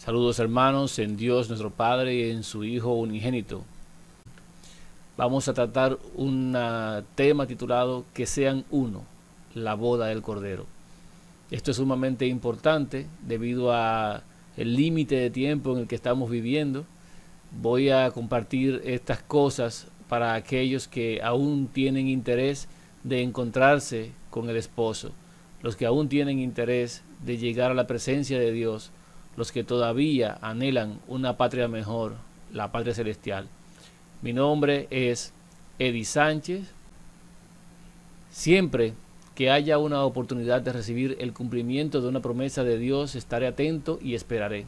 Saludos hermanos, en Dios nuestro Padre y en su Hijo unigénito. Vamos a tratar un tema titulado Que sean uno, la boda del Cordero. Esto es sumamente importante debido a el límite de tiempo en el que estamos viviendo. Voy a compartir estas cosas para aquellos que aún tienen interés de encontrarse con el esposo, los que aún tienen interés de llegar a la presencia de Dios, los que todavía anhelan una patria mejor, la patria celestial. Mi nombre es Eddie Sánchez. Siempre que haya una oportunidad de recibir el cumplimiento de una promesa de Dios, estaré atento y esperaré.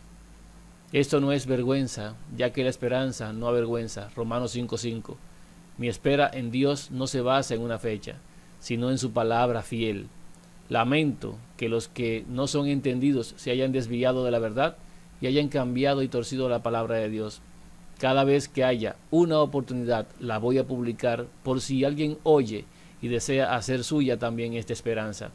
Esto no es vergüenza, ya que la esperanza no avergüenza. Romanos 5:5. Mi espera en Dios no se basa en una fecha, sino en su palabra fiel. Lamento que los que no son entendidos se hayan desviado de la verdad y hayan cambiado y torcido la palabra de Dios. Cada vez que haya una oportunidad la voy a publicar por si alguien oye y desea hacer suya también esta esperanza.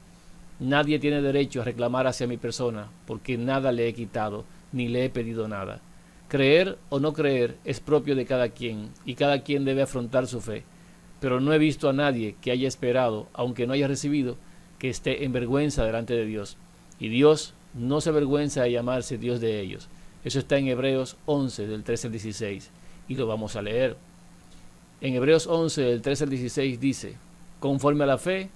Nadie tiene derecho a reclamar hacia mi persona porque nada le he quitado ni le he pedido nada. Creer o no creer es propio de cada quien y cada quien debe afrontar su fe. Pero no he visto a nadie que haya esperado, aunque no haya recibido, que esté en vergüenza delante de Dios. Y Dios no se avergüenza de llamarse Dios de ellos. Eso está en Hebreos 11, del 13 al 16. Y lo vamos a leer. En Hebreos 11, del 13 al 16 dice: conforme a la fe,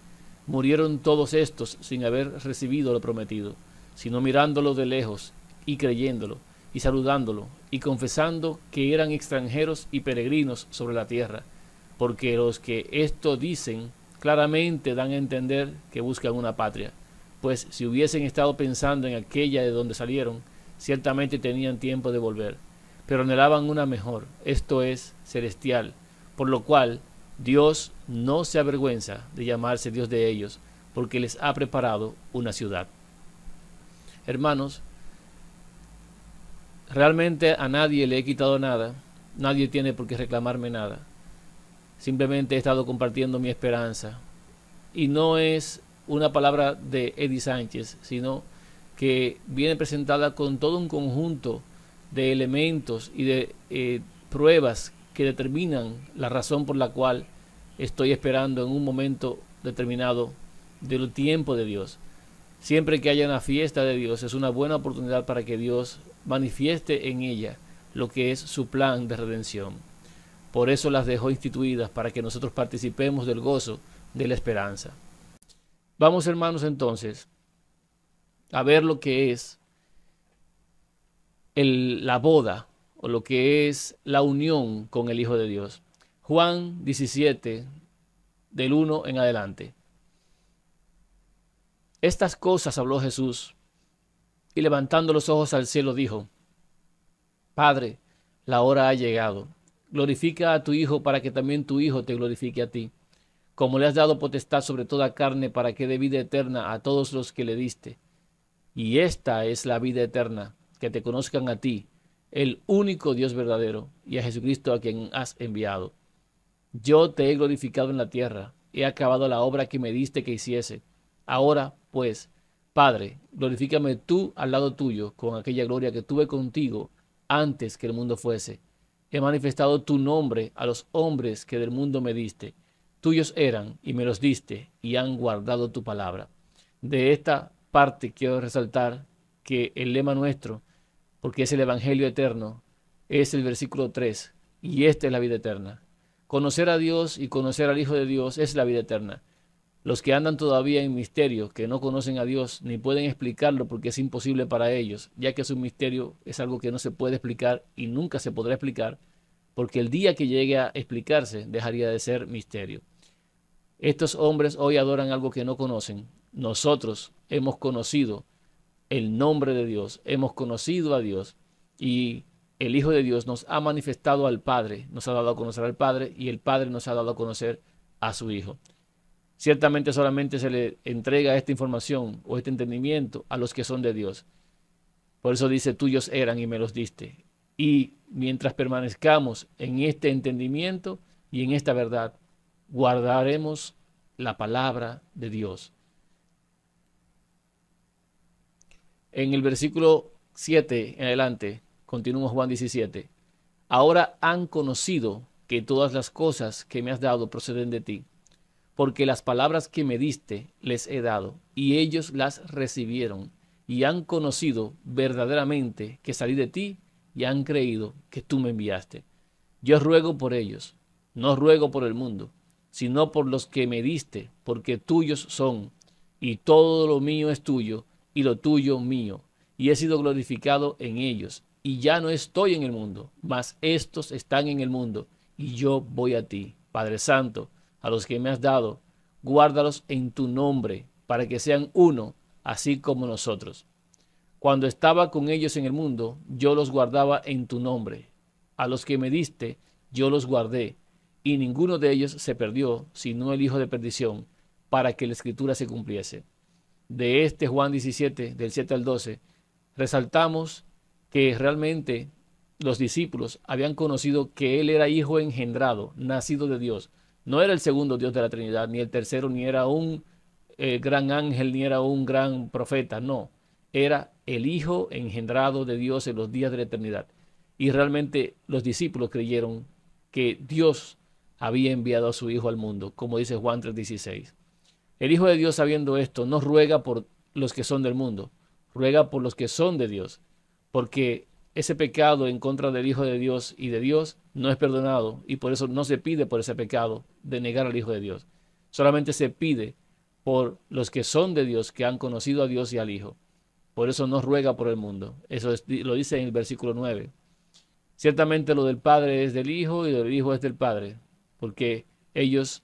murieron todos estos sin haber recibido lo prometido, sino mirándolo de lejos y creyéndolo, y saludándolo, y confesando que eran extranjeros y peregrinos sobre la tierra. Porque los que esto dicen claramente dan a entender que buscan una patria, pues si hubiesen estado pensando en aquella de donde salieron, ciertamente tenían tiempo de volver, pero anhelaban una mejor, esto es, celestial, por lo cual Dios no se avergüenza de llamarse Dios de ellos, porque les ha preparado una ciudad. Hermanos, realmente a nadie le he quitado nada, nadie tiene por qué reclamarme nada. Simplemente he estado compartiendo mi esperanza. Y no es una palabra de Eddie Sánchez, sino que viene presentada con todo un conjunto de elementos y de pruebas que determinan la razón por la cual estoy esperando en un momento determinado del tiempo de Dios. Siempre que haya una fiesta de Dios es una buena oportunidad para que Dios manifieste en ella lo que es su plan de redención. Por eso las dejó instituidas, para que nosotros participemos del gozo de la esperanza. Vamos, hermanos, entonces a ver lo que es la boda o lo que es la unión con el Hijo de Dios. Juan 17, del 1 en adelante. Estas cosas habló Jesús, y levantando los ojos al cielo dijo: Padre, la hora ha llegado. Glorifica a tu Hijo, para que también tu Hijo te glorifique a ti, como le has dado potestad sobre toda carne, para que dé vida eterna a todos los que le diste. Y esta es la vida eterna, que te conozcan a ti, el único Dios verdadero, y a Jesucristo a quien has enviado. Yo te he glorificado en la tierra, he acabado la obra que me diste que hiciese. Ahora, pues, Padre, glorifícame tú al lado tuyo, con aquella gloria que tuve contigo antes que el mundo fuese. He manifestado tu nombre a los hombres que del mundo me diste. Tuyos eran y me los diste, y han guardado tu palabra. De esta parte quiero resaltar que el lema nuestro, porque es el Evangelio eterno, es el versículo 3, y esta es la vida eterna. Conocer a Dios y conocer al Hijo de Dios es la vida eterna. Los que andan todavía en misterio, que no conocen a Dios, ni pueden explicarlo porque es imposible para ellos, ya que su misterio es algo que no se puede explicar y nunca se podrá explicar, porque el día que llegue a explicarse dejaría de ser misterio. Estos hombres hoy adoran algo que no conocen. Nosotros hemos conocido el nombre de Dios, hemos conocido a Dios, y el Hijo de Dios nos ha manifestado al Padre, nos ha dado a conocer al Padre, y el Padre nos ha dado a conocer a su Hijo. Ciertamente solamente se le entrega esta información o este entendimiento a los que son de Dios. Por eso dice: tuyos eran y me los diste. Y mientras permanezcamos en este entendimiento y en esta verdad, guardaremos la palabra de Dios. En el versículo 7 en adelante, continúa Juan 17. Ahora han conocido que todas las cosas que me has dado proceden de ti, porque las palabras que me diste les he dado, y ellos las recibieron, y han conocido verdaderamente que salí de ti, y han creído que tú me enviaste. Yo ruego por ellos, no ruego por el mundo, sino por los que me diste, porque tuyos son, y todo lo mío es tuyo, y lo tuyo mío, y he sido glorificado en ellos. Y ya no estoy en el mundo, mas estos están en el mundo, y yo voy a ti. Padre Santo, a los que me has dado, guárdalos en tu nombre, para que sean uno, así como nosotros. Cuando estaba con ellos en el mundo, yo los guardaba en tu nombre. A los que me diste, yo los guardé, y ninguno de ellos se perdió, sino el hijo de perdición, para que la escritura se cumpliese. De este Juan 17, del 7 al 12, resaltamos que realmente los discípulos habían conocido que él era hijo engendrado, nacido de Dios. No era el segundo Dios de la Trinidad, ni el tercero, ni era un gran ángel, ni era un gran profeta, no. Era el hijo engendrado de Dios en los días de la eternidad. Y realmente los discípulos creyeron que Dios había enviado a su hijo al mundo, como dice Juan 3:16. El Hijo de Dios, sabiendo esto, no ruega por los que son del mundo, ruega por los que son de Dios, porque ese pecado en contra del Hijo de Dios y de Dios no es perdonado, y por eso no se pide por ese pecado de negar al Hijo de Dios. Solamente se pide por los que son de Dios, que han conocido a Dios y al Hijo. Por eso no ruega por el mundo. Eso lo dice en el versículo 9. Ciertamente lo del Padre es del Hijo y lo del Hijo es del Padre, porque ellos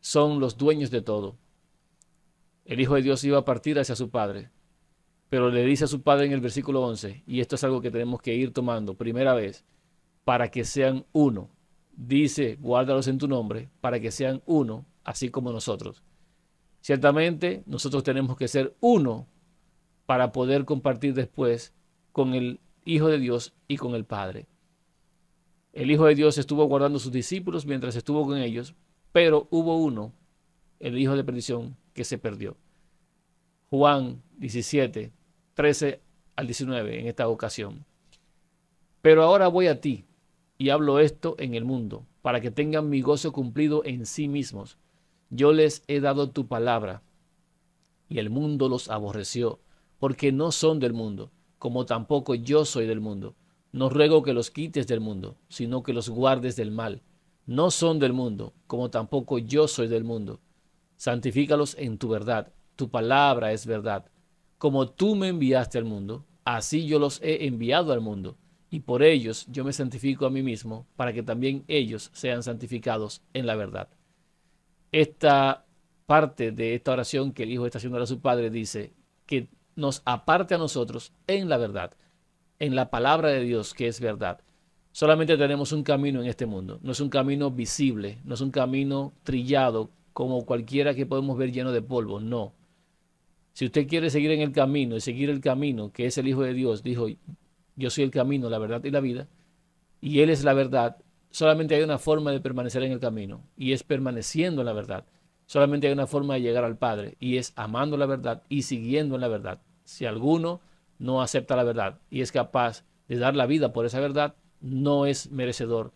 son los dueños de todo. El Hijo de Dios iba a partir hacia su Padre, pero le dice a su Padre en el versículo 11, y esto es algo que tenemos que ir tomando primera vez, para que sean uno. Dice, guárdalos en tu nombre, para que sean uno, así como nosotros. Ciertamente, nosotros tenemos que ser uno para poder compartir después con el Hijo de Dios y con el Padre. El Hijo de Dios estuvo guardando a sus discípulos mientras estuvo con ellos, pero hubo uno, el hijo de perdición, que se perdió. Juan 17, 13 al 19 en esta ocasión. Pero ahora voy a ti y hablo esto en el mundo, para que tengan mi gozo cumplido en sí mismos. Yo les he dado tu palabra, y el mundo los aborreció, porque no son del mundo, como tampoco yo soy del mundo. No ruego que los quites del mundo, sino que los guardes del mal. No son del mundo, como tampoco yo soy del mundo. Santifícalos en tu verdad. Tu palabra es verdad. Como tú me enviaste al mundo, así yo los he enviado al mundo. Y por ellos yo me santifico a mí mismo, para que también ellos sean santificados en la verdad. Esta parte de esta oración que el Hijo está haciendo a su Padre dice que nos aparte a nosotros en la verdad, en la palabra de Dios, que es verdad. Solamente tenemos un camino en este mundo. No es un camino visible, no es un camino trillado como cualquiera que podemos ver lleno de polvo. No. Si usted quiere seguir en el camino y seguir el camino que es el Hijo de Dios, dijo, yo soy el camino, la verdad y la vida, y Él es la verdad, solamente hay una forma de permanecer en el camino, y es permaneciendo en la verdad. Solamente hay una forma de llegar al Padre, y es amando la verdad y siguiendo en la verdad. Si alguno no acepta la verdad y es capaz de dar la vida por esa verdad, no es merecedor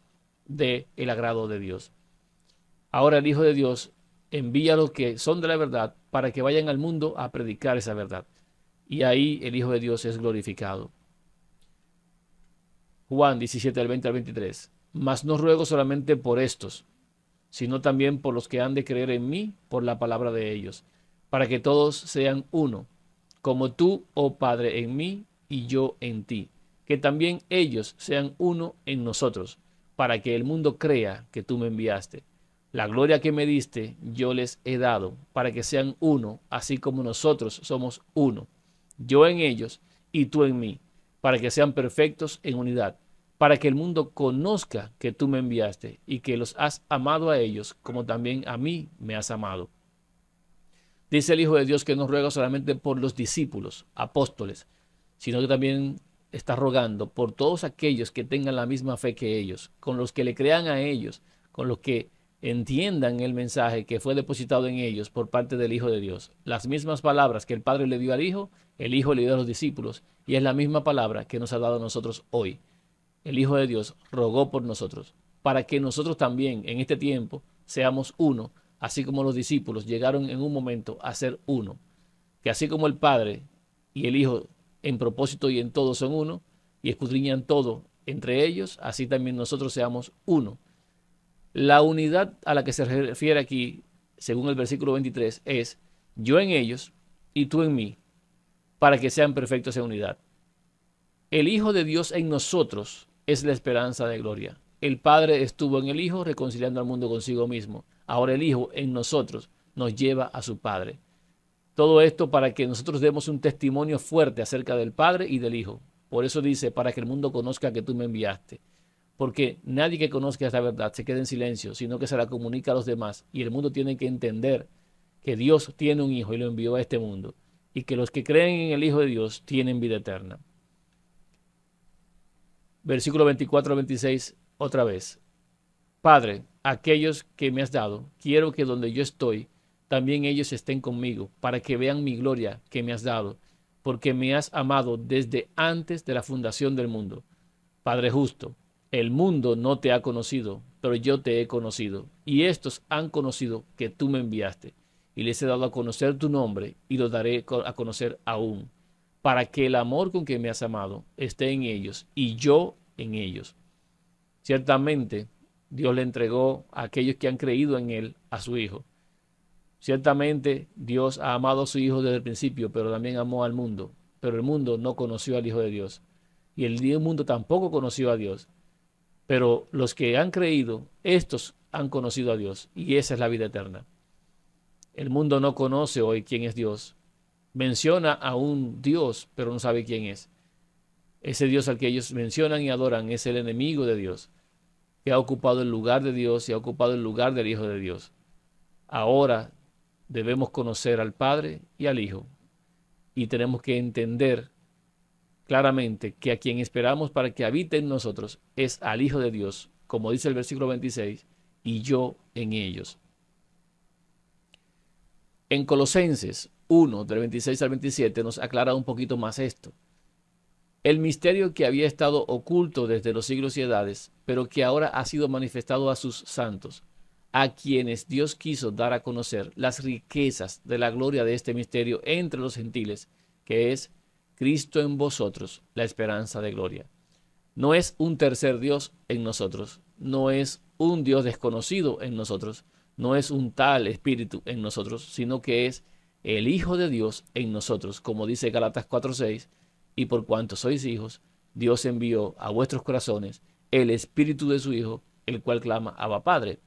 del agrado de Dios. Ahora el Hijo de Dios envía a los que son de la verdad para que vayan al mundo a predicar esa verdad. Y ahí el Hijo de Dios es glorificado. Juan 17, del 20 al 23. Mas no ruego solamente por estos, sino también por los que han de creer en mí por la palabra de ellos, para que todos sean uno, como tú, oh Padre, en mí y yo en ti, que también ellos sean uno en nosotros, para que el mundo crea que tú me enviaste. La gloria que me diste yo les he dado, para que sean uno, así como nosotros somos uno, yo en ellos y tú en mí, para que sean perfectos en unidad, para que el mundo conozca que tú me enviaste y que los has amado a ellos, como también a mí me has amado. Dice el Hijo de Dios que no ruega solamente por los discípulos, apóstoles, sino que también está rogando por todos aquellos que tengan la misma fe que ellos, con los que le crean a ellos, con los que entiendan el mensaje que fue depositado en ellos por parte del Hijo de Dios. Las mismas palabras que el Padre le dio al Hijo, el Hijo le dio a los discípulos, y es la misma palabra que nos ha dado a nosotros hoy. El Hijo de Dios rogó por nosotros, para que nosotros también en este tiempo seamos uno, así como los discípulos llegaron en un momento a ser uno. Que así como el Padre y el Hijo en propósito y en todo son uno, y escudriñan todo entre ellos, así también nosotros seamos uno. La unidad a la que se refiere aquí, según el versículo 23, es yo en ellos y tú en mí, para que sean perfectos en unidad. El Hijo de Dios en nosotros es la esperanza de gloria. El Padre estuvo en el Hijo reconciliando al mundo consigo mismo. Ahora el Hijo en nosotros nos lleva a su Padre. Todo esto para que nosotros demos un testimonio fuerte acerca del Padre y del Hijo. Por eso dice, para que el mundo conozca que tú me enviaste. Porque nadie que conozca esta verdad se quede en silencio, sino que se la comunica a los demás. Y el mundo tiene que entender que Dios tiene un Hijo y lo envió a este mundo. Y que los que creen en el Hijo de Dios tienen vida eterna. Versículo 24 al 26, otra vez. Padre, aquellos que me has dado, quiero que donde yo estoy, también ellos estén conmigo, para que vean mi gloria que me has dado, porque me has amado desde antes de la fundación del mundo. Padre justo, el mundo no te ha conocido, pero yo te he conocido, y estos han conocido que tú me enviaste, y les he dado a conocer tu nombre, y lo daré a conocer aún, para que el amor con que me has amado esté en ellos, y yo en ellos. Ciertamente, Dios le entregó a aquellos que han creído en Él a su Hijo. Ciertamente Dios ha amado a su Hijo desde el principio, pero también amó al mundo. Pero el mundo no conoció al Hijo de Dios. Y el mundo tampoco conoció a Dios. Pero los que han creído, estos han conocido a Dios. Y esa es la vida eterna. El mundo no conoce hoy quién es Dios. Menciona a un Dios, pero no sabe quién es. Ese Dios al que ellos mencionan y adoran es el enemigo de Dios, que ha ocupado el lugar de Dios y ha ocupado el lugar del Hijo de Dios. Ahora debemos conocer al Padre y al Hijo, y tenemos que entender claramente que a quien esperamos para que habite en nosotros es al Hijo de Dios, como dice el versículo 26, y yo en ellos. En Colosenses 1, del 26 al 27, nos aclara un poquito más esto. El misterio que había estado oculto desde los siglos y edades, pero que ahora ha sido manifestado a sus santos, a quienes Dios quiso dar a conocer las riquezas de la gloria de este misterio entre los gentiles, que es Cristo en vosotros, la esperanza de gloria. No es un tercer Dios en nosotros, no es un Dios desconocido en nosotros, no es un tal espíritu en nosotros, sino que es el Hijo de Dios en nosotros, como dice Gálatas 4:6, y por cuanto sois hijos, Dios envió a vuestros corazones el Espíritu de su Hijo, el cual clama Abba Padre.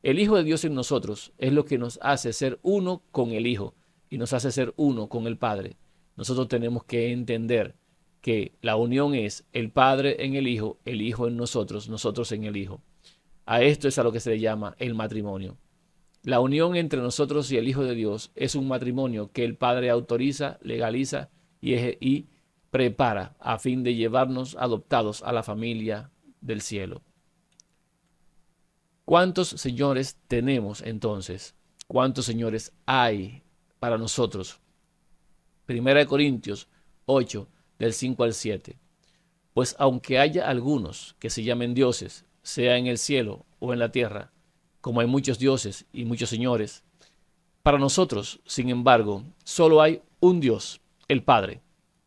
El Hijo de Dios en nosotros es lo que nos hace ser uno con el Hijo y nos hace ser uno con el Padre. Nosotros tenemos que entender que la unión es el Padre en el Hijo en nosotros, nosotros en el Hijo. A esto es a lo que se le llama el matrimonio. La unión entre nosotros y el Hijo de Dios es un matrimonio que el Padre autoriza, legaliza y prepara a fin de llevarnos adoptados a la familia del cielo. ¿Cuántos señores tenemos entonces? ¿Cuántos señores hay para nosotros? 1 Corintios 8, del 5 al 7. Pues aunque haya algunos que se llamen dioses, sea en el cielo o en la tierra, como hay muchos dioses y muchos señores, para nosotros, sin embargo, solo hay un Dios, el Padre,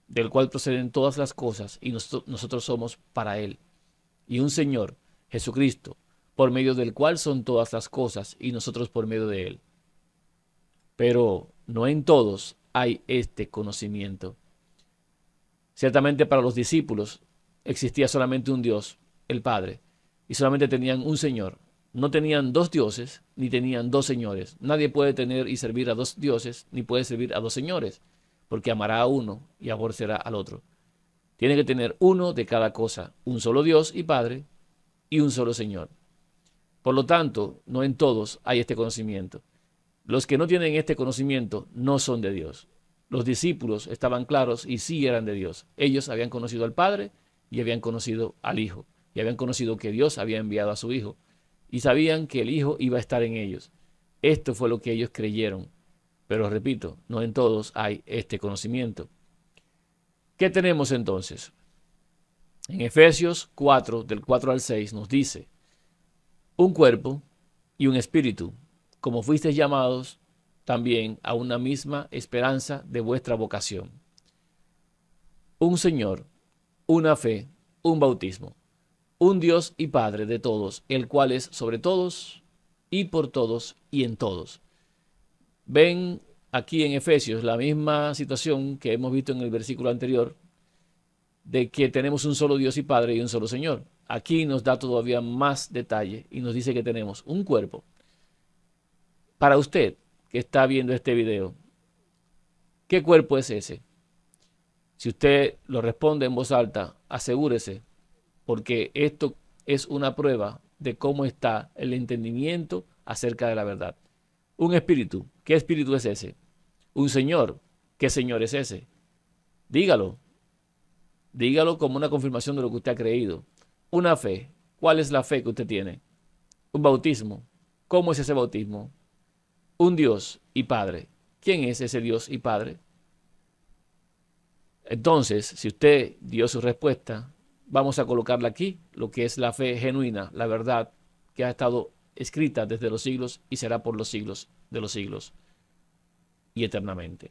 del cual proceden todas las cosas y nosotros somos para Él, y un Señor, Jesucristo, por medio del cual son todas las cosas y nosotros por medio de Él. Pero no en todos hay este conocimiento. Ciertamente para los discípulos existía solamente un Dios, el Padre, y solamente tenían un Señor. No tenían dos dioses, ni tenían dos señores. Nadie puede tener y servir a dos dioses, ni puede servir a dos señores, porque amará a uno y aborrecerá al otro. Tiene que tener uno de cada cosa, un solo Dios y Padre, y un solo Señor. Por lo tanto, no en todos hay este conocimiento. Los que no tienen este conocimiento no son de Dios. Los discípulos estaban claros y sí eran de Dios. Ellos habían conocido al Padre y habían conocido al Hijo. Y habían conocido que Dios había enviado a su Hijo. y sabían que el Hijo iba a estar en ellos. Esto fue lo que ellos creyeron. Pero repito, no en todos hay este conocimiento. ¿Qué tenemos entonces? En Efesios 4, del 4 al 6, nos dice: un cuerpo y un espíritu, como fuisteis llamados también a una misma esperanza de vuestra vocación. Un Señor, una fe, un bautismo, un Dios y Padre de todos, el cual es sobre todos y por todos y en todos. Ven aquí en Efesios la misma situación que hemos visto en el versículo anterior, de que tenemos un solo Dios y Padre y un solo Señor. Aquí nos da todavía más detalle y nos dice que tenemos un cuerpo. Para usted que está viendo este video, ¿qué cuerpo es ese? Si usted lo responde en voz alta, asegúrese, porque esto es una prueba de cómo está el entendimiento acerca de la verdad. Un espíritu, ¿qué espíritu es ese? Un Señor, ¿qué Señor es ese? Dígalo. Dígalo como una confirmación de lo que usted ha creído. Una fe, ¿cuál es la fe que usted tiene? Un bautismo, ¿cómo es ese bautismo? Un Dios y Padre, ¿quién es ese Dios y Padre? Entonces, si usted dio su respuesta, vamos a colocarla aquí, lo que es la fe genuina, la verdad que ha estado escrita desde los siglos y será por los siglos de los siglos y eternamente.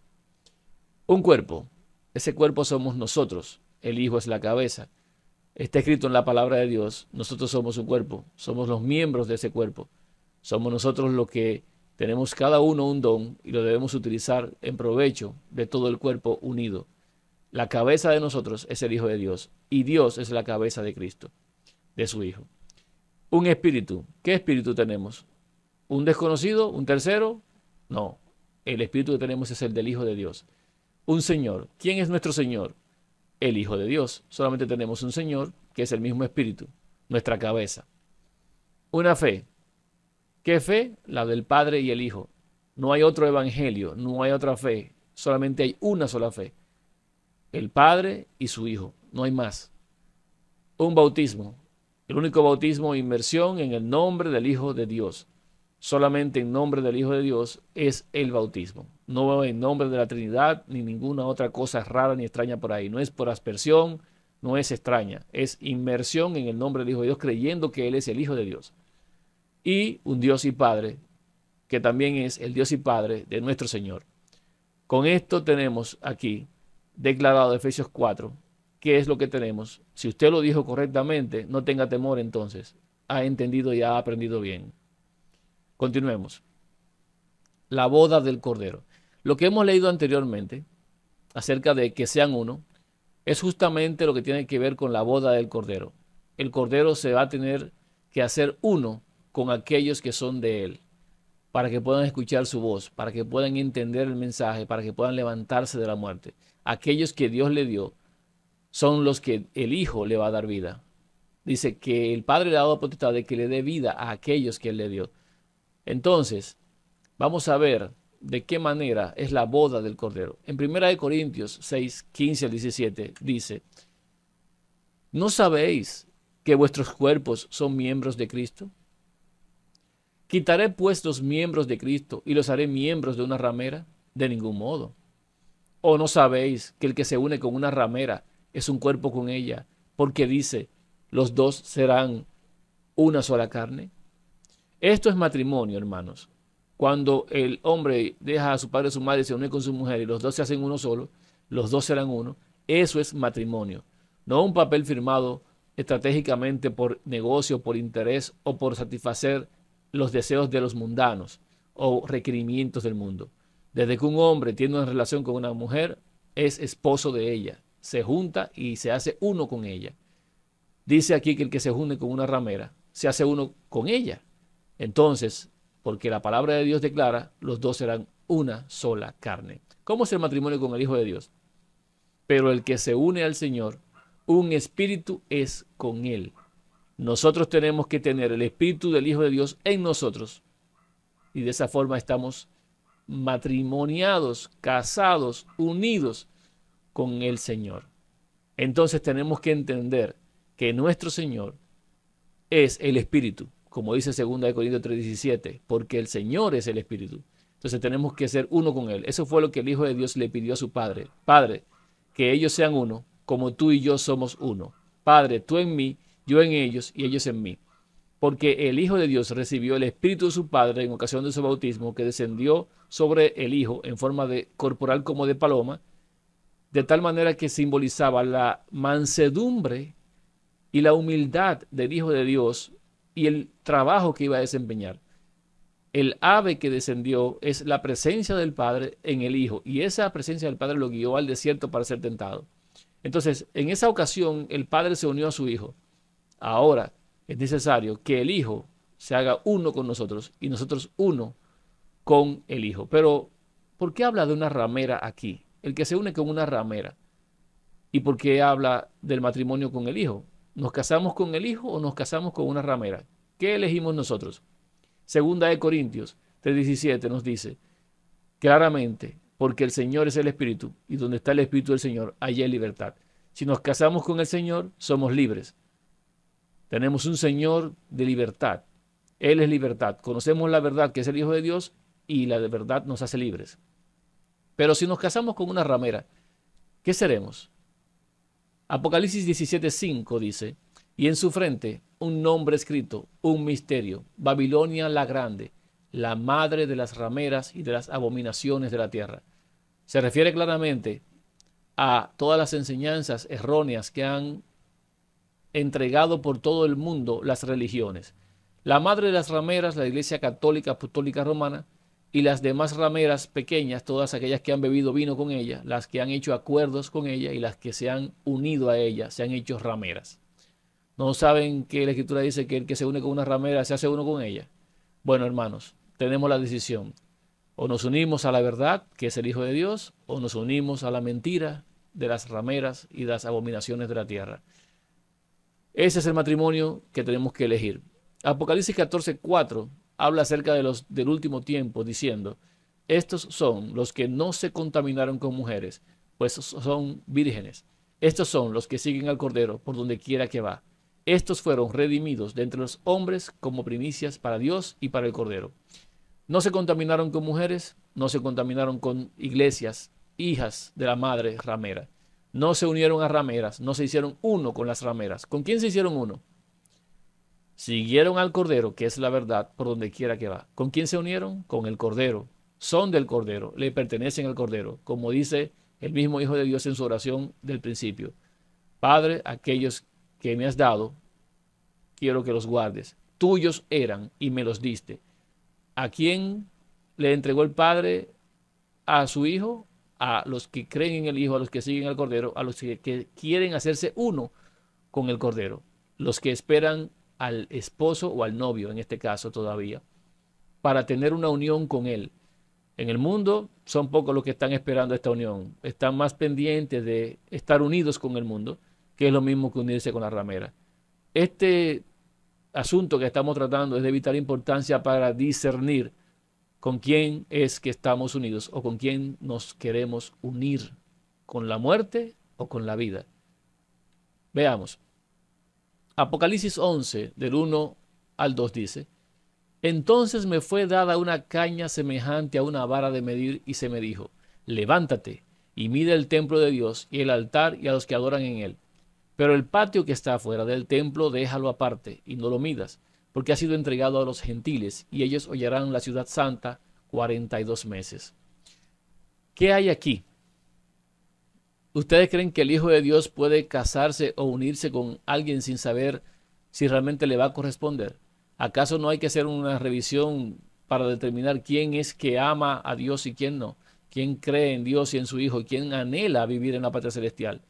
Un cuerpo, ese cuerpo somos nosotros, el Hijo es la cabeza. Está escrito en la palabra de Dios, nosotros somos un cuerpo, somos los miembros de ese cuerpo, somos nosotros los que tenemos cada uno un don y lo debemos utilizar en provecho de todo el cuerpo unido. La cabeza de nosotros es el Hijo de Dios y Dios es la cabeza de Cristo, de su Hijo. Un espíritu, ¿qué espíritu tenemos? ¿Un desconocido? ¿Un tercero? No, el espíritu que tenemos es el del Hijo de Dios. Un Señor, ¿quién es nuestro Señor? El Hijo de Dios. Solamente tenemos un Señor que es el mismo espíritu, nuestra cabeza. Una fe. ¿Qué fe? La del Padre y el Hijo. No hay otro evangelio, no hay otra fe, solamente hay una sola fe. El Padre y su Hijo, no hay más. Un bautismo. El único bautismo, inmersión en el nombre del Hijo de Dios. Solamente en nombre del Hijo de Dios es el bautismo. No en nombre de la Trinidad ni ninguna otra cosa rara ni extraña por ahí. No es por aspersión, no es extraña. Es inmersión en el nombre del Hijo de Dios, creyendo que Él es el Hijo de Dios. Y un Dios y Padre, que también es el Dios y Padre de nuestro Señor. Con esto tenemos aquí declarado Efesios 4, ¿qué es lo que tenemos? Si usted lo dijo correctamente, no tenga temor entonces. Ha entendido y ha aprendido bien. Continuemos. La boda del Cordero. Lo que hemos leído anteriormente acerca de que sean uno es justamente lo que tiene que ver con la boda del Cordero. El Cordero se va a tener que hacer uno con aquellos que son de Él, para que puedan escuchar su voz, para que puedan entender el mensaje, para que puedan levantarse de la muerte. Aquellos que Dios le dio son los que el Hijo le va a dar vida. Dice que el Padre le ha dado potestad de que le dé vida a aquellos que Él le dio. Entonces, vamos a ver de qué manera es la boda del Cordero. En 1 Corintios 6, 15 al 17 dice: ¿no sabéis que vuestros cuerpos son miembros de Cristo? ¿Quitaré pues los miembros de Cristo y los haré miembros de una ramera? De ningún modo. ¿O no sabéis que el que se une con una ramera es un cuerpo con ella? Porque dice, los dos serán una sola carne. Esto es matrimonio, hermanos. Cuando el hombre deja a su padre y a su madre y se une con su mujer y los dos se hacen uno solo, los dos serán uno. Eso es matrimonio. No un papel firmado estratégicamente por negocio, por interés o por satisfacer los deseos de los mundanos o requerimientos del mundo. Desde que un hombre tiene una relación con una mujer, es esposo de ella, se junta y se hace uno con ella. Dice aquí que el que se une con una ramera, se hace uno con ella. Entonces, porque la palabra de Dios declara, los dos serán una sola carne. ¿Cómo es el matrimonio con el Hijo de Dios? Pero el que se une al Señor, un espíritu es con Él. Nosotros tenemos que tener el espíritu del Hijo de Dios en nosotros. Y de esa forma estamos matrimoniados, casados, unidos con el Señor. Entonces tenemos que entender que nuestro Señor es el Espíritu. como dice 2 Corintios 3:17, porque el Señor es el Espíritu. Entonces tenemos que ser uno con Él. Eso fue lo que el Hijo de Dios le pidió a su Padre. Padre, que ellos sean uno, como tú y yo somos uno. Padre, tú en mí, yo en ellos y ellos en mí. Porque el Hijo de Dios recibió el Espíritu de su Padre en ocasión de su bautismo, que descendió sobre el Hijo en forma de corporal como de paloma, de tal manera que simbolizaba la mansedumbre y la humildad del Hijo de Dios y el trabajo que iba a desempeñar. El ave que descendió es la presencia del Padre en el Hijo, y esa presencia del Padre lo guió al desierto para ser tentado. Entonces, en esa ocasión, el Padre se unió a su Hijo. Ahora es necesario que el Hijo se haga uno con nosotros y nosotros uno con el Hijo. Pero, ¿por qué habla de una ramera aquí? El que se une con una ramera. ¿Y por qué habla del matrimonio con el Hijo? ¿Nos casamos con el Hijo o nos casamos con una ramera? ¿Qué elegimos nosotros? Segunda de Corintios 3:17 nos dice claramente, porque el Señor es el Espíritu, y donde está el Espíritu del Señor, allá hay libertad. Si nos casamos con el Señor, somos libres. Tenemos un Señor de libertad. Él es libertad. Conocemos la verdad, que es el Hijo de Dios, y la verdad nos hace libres. Pero si nos casamos con una ramera, ¿qué seremos? Apocalipsis 17:5 dice, y en su frente un nombre escrito, un misterio, Babilonia la grande, la madre de las rameras y de las abominaciones de la tierra. Se refiere claramente a todas las enseñanzas erróneas que han entregado por todo el mundo las religiones. La madre de las rameras, la Iglesia Católica Apostólica Romana, y las demás rameras pequeñas, todas aquellas que han bebido vino con ella, las que han hecho acuerdos con ella y las que se han unido a ella, se han hecho rameras. ¿No saben que la Escritura dice que el que se une con una ramera se hace uno con ella? Bueno, hermanos, tenemos la decisión. O nos unimos a la verdad, que es el Hijo de Dios, o nos unimos a la mentira de las rameras y las abominaciones de la tierra. Ese es el matrimonio que tenemos que elegir. Apocalipsis 14:4 habla acerca del último tiempo, diciendo, estos son los que no se contaminaron con mujeres, pues son vírgenes. Estos son los que siguen al Cordero por donde quiera que va. Estos fueron redimidos de entre los hombres como primicias para Dios y para el Cordero. No se contaminaron con mujeres, no se contaminaron con iglesias, hijas de la madre ramera. No se unieron a rameras, no se hicieron uno con las rameras. ¿Con quién se hicieron uno? Siguieron al Cordero, que es la verdad, por donde quiera que va. ¿Con quién se unieron? Con el Cordero. Son del Cordero, le pertenecen al Cordero, como dice el mismo Hijo de Dios en su oración del principio. Padre, aquellos que me has dado, quiero que los guardes. Tuyos eran y me los diste. ¿A quién le entregó el Padre a su Hijo? A los que creen en el Hijo, a los que siguen al Cordero, a los que quieren hacerse uno con el Cordero, los que esperan al esposo o al novio, en este caso todavía, para tener una unión con él. En el mundo son pocos los que están esperando esta unión, están más pendientes de estar unidos con el mundo, que es lo mismo que unirse con la ramera. Este asunto que estamos tratando es de vital importancia para discernir con quién es que estamos unidos o con quién nos queremos unir, con la muerte o con la vida. Veamos. Apocalipsis 11, del 1 al 2 dice, entonces me fue dada una caña semejante a una vara de medir y se me dijo, levántate y mide el templo de Dios y el altar y a los que adoran en él. Pero el patio que está afuera del templo déjalo aparte y no lo midas, porque ha sido entregado a los gentiles y ellos hollarán la ciudad santa 42 meses. ¿Qué hay aquí? ¿Ustedes creen que el Hijo de Dios puede casarse o unirse con alguien sin saber si realmente le va a corresponder? ¿Acaso no hay que hacer una revisión para determinar quién es que ama a Dios y quién no? ¿Quién cree en Dios y en su Hijo? ¿Quién anhela vivir en la patria celestial?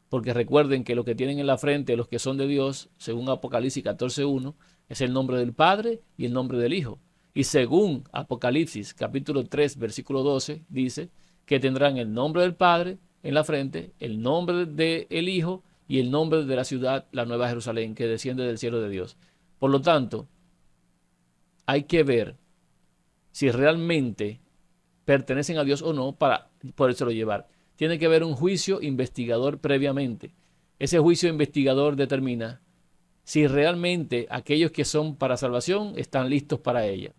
Porque recuerden que lo que tienen en la frente, los que son de Dios, según Apocalipsis 14:1, es el nombre del Padre y el nombre del Hijo. Y según Apocalipsis capítulo 3, versículo 12, dice que tendrán el nombre del Padre en la frente, el nombre del Hijo y el nombre de la ciudad, la Nueva Jerusalén, que desciende del cielo de Dios. Por lo tanto, hay que ver si realmente pertenecen a Dios o no para podérselo llevar. Tiene que haber un juicio investigador previamente. Ese juicio investigador determina si realmente aquellos que son para salvación están listos para ella.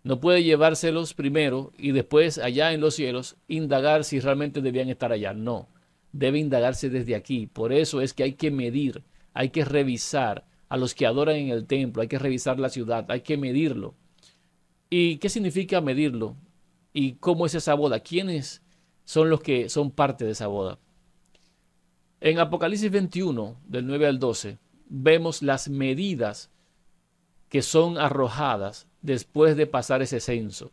No puede llevárselos primero y después allá en los cielos indagar si realmente debían estar allá. No, debe indagarse desde aquí. Por eso es que hay que medir, hay que revisar a los que adoran en el templo, hay que revisar la ciudad, hay que medirlo. ¿Y qué significa medirlo? ¿Y cómo es esa boda? ¿Quiénes son los que son parte de esa boda? En Apocalipsis 21, del 9 al 12, vemos las medidas que son arrojadas después de pasar ese censo.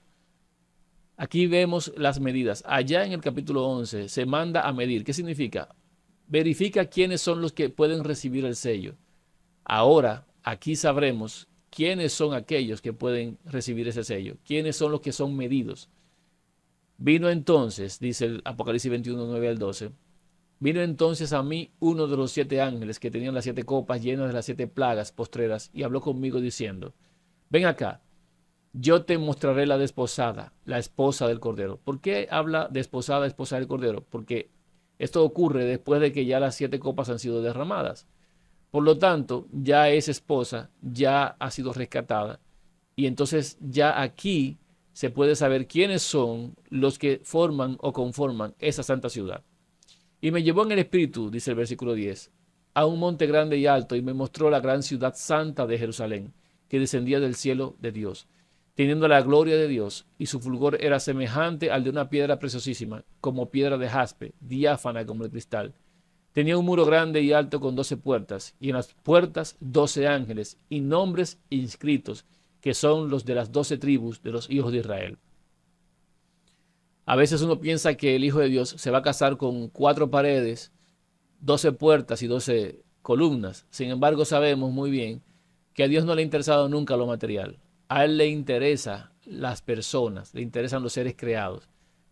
Aquí vemos las medidas. Allá en el capítulo 11 se manda a medir. ¿Qué significa? Verifica quiénes son los que pueden recibir el sello. Ahora, aquí sabremos quiénes son aquellos que pueden recibir ese sello. Quiénes son los que son medidos. Vino entonces, dice el Apocalipsis 21, 9 al 12, vino entonces a mí uno de los 7 ángeles que tenían las 7 copas llenas de las 7 plagas postreras y habló conmigo diciendo, ven acá, yo te mostraré la desposada, la esposa del Cordero. ¿Por qué habla desposada, esposa del Cordero? Porque esto ocurre después de que ya las 7 copas han sido derramadas. Por lo tanto, ya es esposa, ya ha sido rescatada. Y entonces ya aquí se puede saber quiénes son los que forman o conforman esa santa ciudad. Y me llevó en el espíritu, dice el versículo 10, a un monte grande y alto y me mostró la gran ciudad santa de Jerusalén, que descendía del cielo de Dios, teniendo la gloria de Dios, y su fulgor era semejante al de una piedra preciosísima, como piedra de jaspe, diáfana como el cristal. Tenía un muro grande y alto con 12 puertas, y en las puertas 12 ángeles, y nombres inscritos, que son los de las 12 tribus de los hijos de Israel. A veces uno piensa que el Hijo de Dios se va a casar con 4 paredes, 12 puertas y 12 columnas. Sin embargo, sabemos muy bien que a Dios no le ha interesado nunca lo material. A Él le interesa las personas, le interesan los seres creados,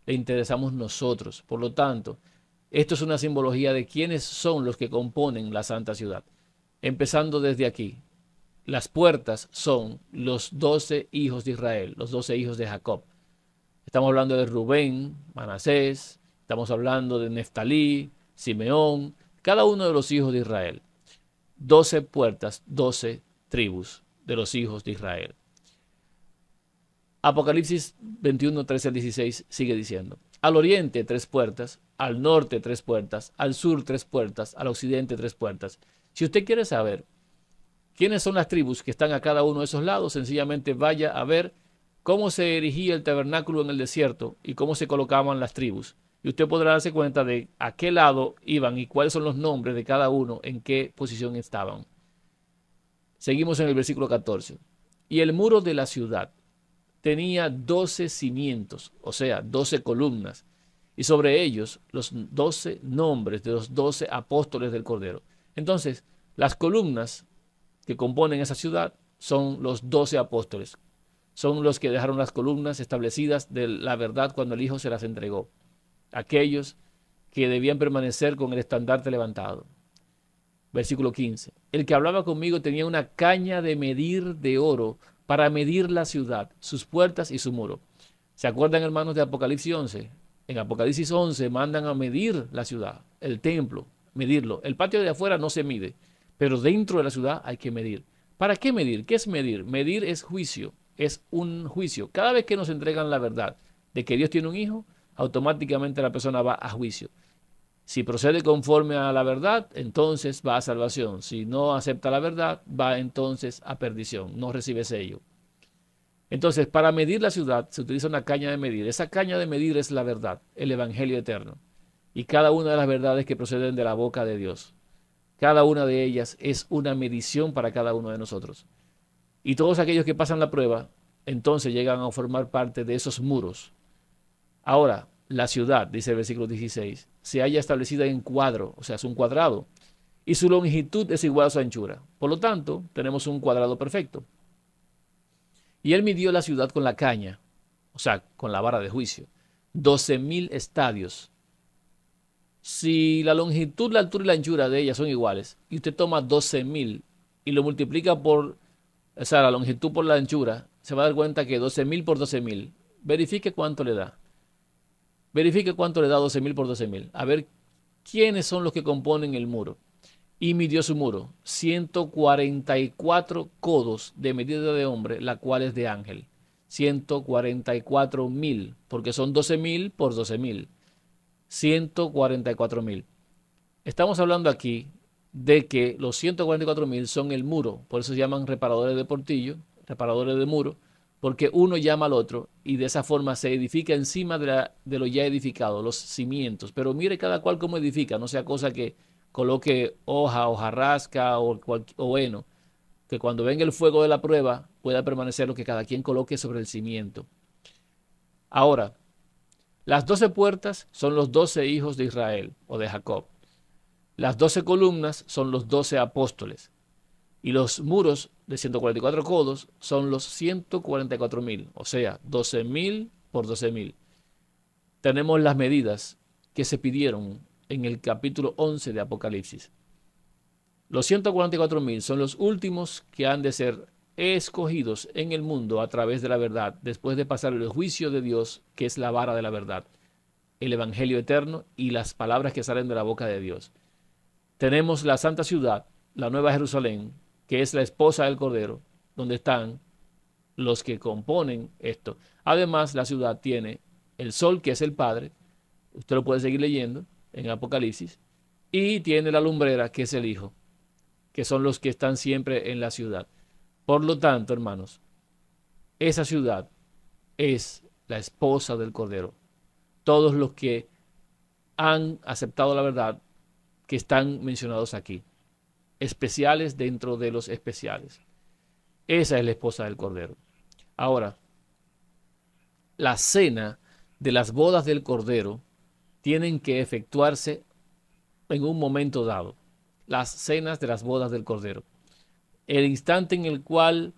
le interesamos nosotros. Por lo tanto, esto es una simbología de quiénes son los que componen la santa ciudad. Empezando desde aquí. Las puertas son los 12 hijos de Israel, los 12 hijos de Jacob. Estamos hablando de Rubén, Manasés, estamos hablando de Neftalí, Simeón, cada uno de los hijos de Israel. 12 puertas, 12 tribus de los hijos de Israel. Apocalipsis 21, 13 al 16 sigue diciendo, al oriente 3 puertas, al norte 3 puertas, al sur 3 puertas, al occidente 3 puertas. Si usted quiere saber quiénes son las tribus que están a cada uno de esos lados, sencillamente vaya a ver cómo se erigía el tabernáculo en el desierto y cómo se colocaban las tribus. Y usted podrá darse cuenta de a qué lado iban y cuáles son los nombres de cada uno, en qué posición estaban. Seguimos en el versículo 14. Y el muro de la ciudad tenía 12 cimientos, o sea, 12 columnas, y sobre ellos los 12 nombres de los 12 apóstoles del Cordero. Entonces, las columnas que componen esa ciudad son los 12 apóstoles. Son los que dejaron las columnas establecidas de la verdad cuando el Hijo se las entregó. Aquellos que debían permanecer con el estandarte levantado. Versículo 15. El que hablaba conmigo tenía una caña de medir de oro para medir la ciudad, sus puertas y su muro. ¿Se acuerdan, hermanos, de Apocalipsis 11? En Apocalipsis 11 mandan a medir la ciudad, el templo, medirlo. El patio de afuera no se mide, pero dentro de la ciudad hay que medir. ¿Para qué medir? ¿Qué es medir? Medir es juicio, es un juicio. Cada vez que nos entregan la verdad de que Dios tiene un hijo, automáticamente la persona va a juicio. Si procede conforme a la verdad, entonces va a salvación. Si no acepta la verdad, va entonces a perdición. No recibe sello. Entonces, para medir la ciudad se utiliza una caña de medir. Esa caña de medir es la verdad, el evangelio eterno. Y cada una de las verdades que proceden de la boca de Dios. Cada una de ellas es una medición para cada uno de nosotros. Y todos aquellos que pasan la prueba, entonces llegan a formar parte de esos muros. Ahora, la ciudad, dice el versículo 16, se halla establecida en cuadro, o sea, es un cuadrado, y su longitud es igual a su anchura. Por lo tanto, tenemos un cuadrado perfecto. Y él midió la ciudad con la caña, o sea, con la vara de juicio, 12.000 estadios. Si la longitud, la altura y la anchura de ella son iguales, y usted toma 12.000 y lo multiplica por, o sea, la longitud por la anchura, se va a dar cuenta que 12.000 por 12.000, verifique cuánto le da. Verifique cuánto le da 12.000 por 12.000. A ver quiénes son los que componen el muro. y midió su muro, 144 codos de medida de hombre, la cual es de ángel. 144.000, porque son 12.000 por 12.000. 144.000. Estamos hablando aquí de que los 144.000 son el muro, por eso se llaman reparadores de portillo, reparadores de muro, porque uno llama al otro y de esa forma se edifica encima de lo ya edificado, los cimientos. Pero mire cada cual cómo edifica, no sea cosa que coloque hoja, hojarasca o heno, que cuando venga el fuego de la prueba pueda permanecer lo que cada quien coloque sobre el cimiento. Ahora, las 12 puertas son los 12 hijos de Israel o de Jacob. Las 12 columnas son los 12 apóstoles. Y los muros de 144 codos son los 144.000, o sea, 12.000 por 12.000. Tenemos las medidas que se pidieron en el capítulo 11 de Apocalipsis. Los 144.000 son los últimos que han de ser escogidos en el mundo a través de la verdad, después de pasar el juicio de Dios, que es la vara de la verdad, el evangelio eterno y las palabras que salen de la boca de Dios. Tenemos la santa ciudad, la nueva Jerusalén, que es la esposa del Cordero, donde están los que componen esto. Además, la ciudad tiene el sol, que es el Padre, usted lo puede seguir leyendo en Apocalipsis, y tiene la lumbrera, que es el Hijo, que son los que están siempre en la ciudad. Por lo tanto, hermanos, esa ciudad es la esposa del Cordero. Todos los que han aceptado la verdad que están mencionados aquí, especiales dentro de los especiales. Esa es la esposa del Cordero. Ahora, la cena de las bodas del Cordero tienen que efectuarse en un momento dado. Las cenas de las bodas del Cordero. El instante en el cual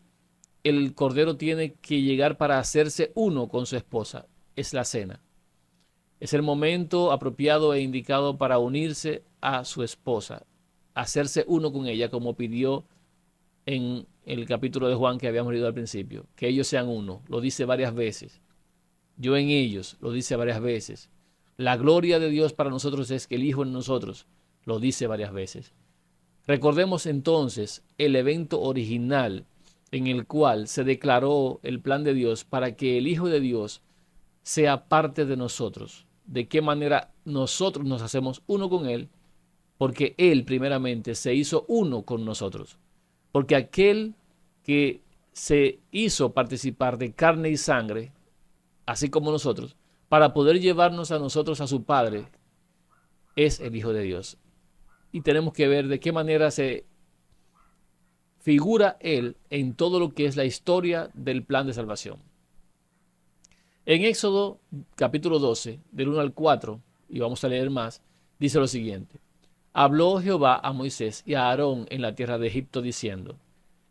el Cordero tiene que llegar para hacerse uno con su esposa es la cena. Es el momento apropiado e indicado para unirse a su esposa, hacerse uno con ella, como pidió en el capítulo de Juan que habíamos leído al principio, que ellos sean uno, lo dice varias veces. Yo en ellos, lo dice varias veces. La gloria de Dios para nosotros es que el Hijo en nosotros, lo dice varias veces. Recordemos entonces el evento original en el cual se declaró el plan de Dios para que el Hijo de Dios sea parte de nosotros. De qué manera nosotros nos hacemos uno con Él, porque Él primeramente se hizo uno con nosotros. Porque aquel que se hizo participar de carne y sangre, así como nosotros, para poder llevarnos a nosotros a su Padre, es el Hijo de Dios. Y tenemos que ver de qué manera se figura Él en todo lo que es la historia del plan de salvación. En Éxodo capítulo 12, del 1 al 4, y vamos a leer más, dice lo siguiente. Habló Jehová a Moisés y a Aarón en la tierra de Egipto diciendo,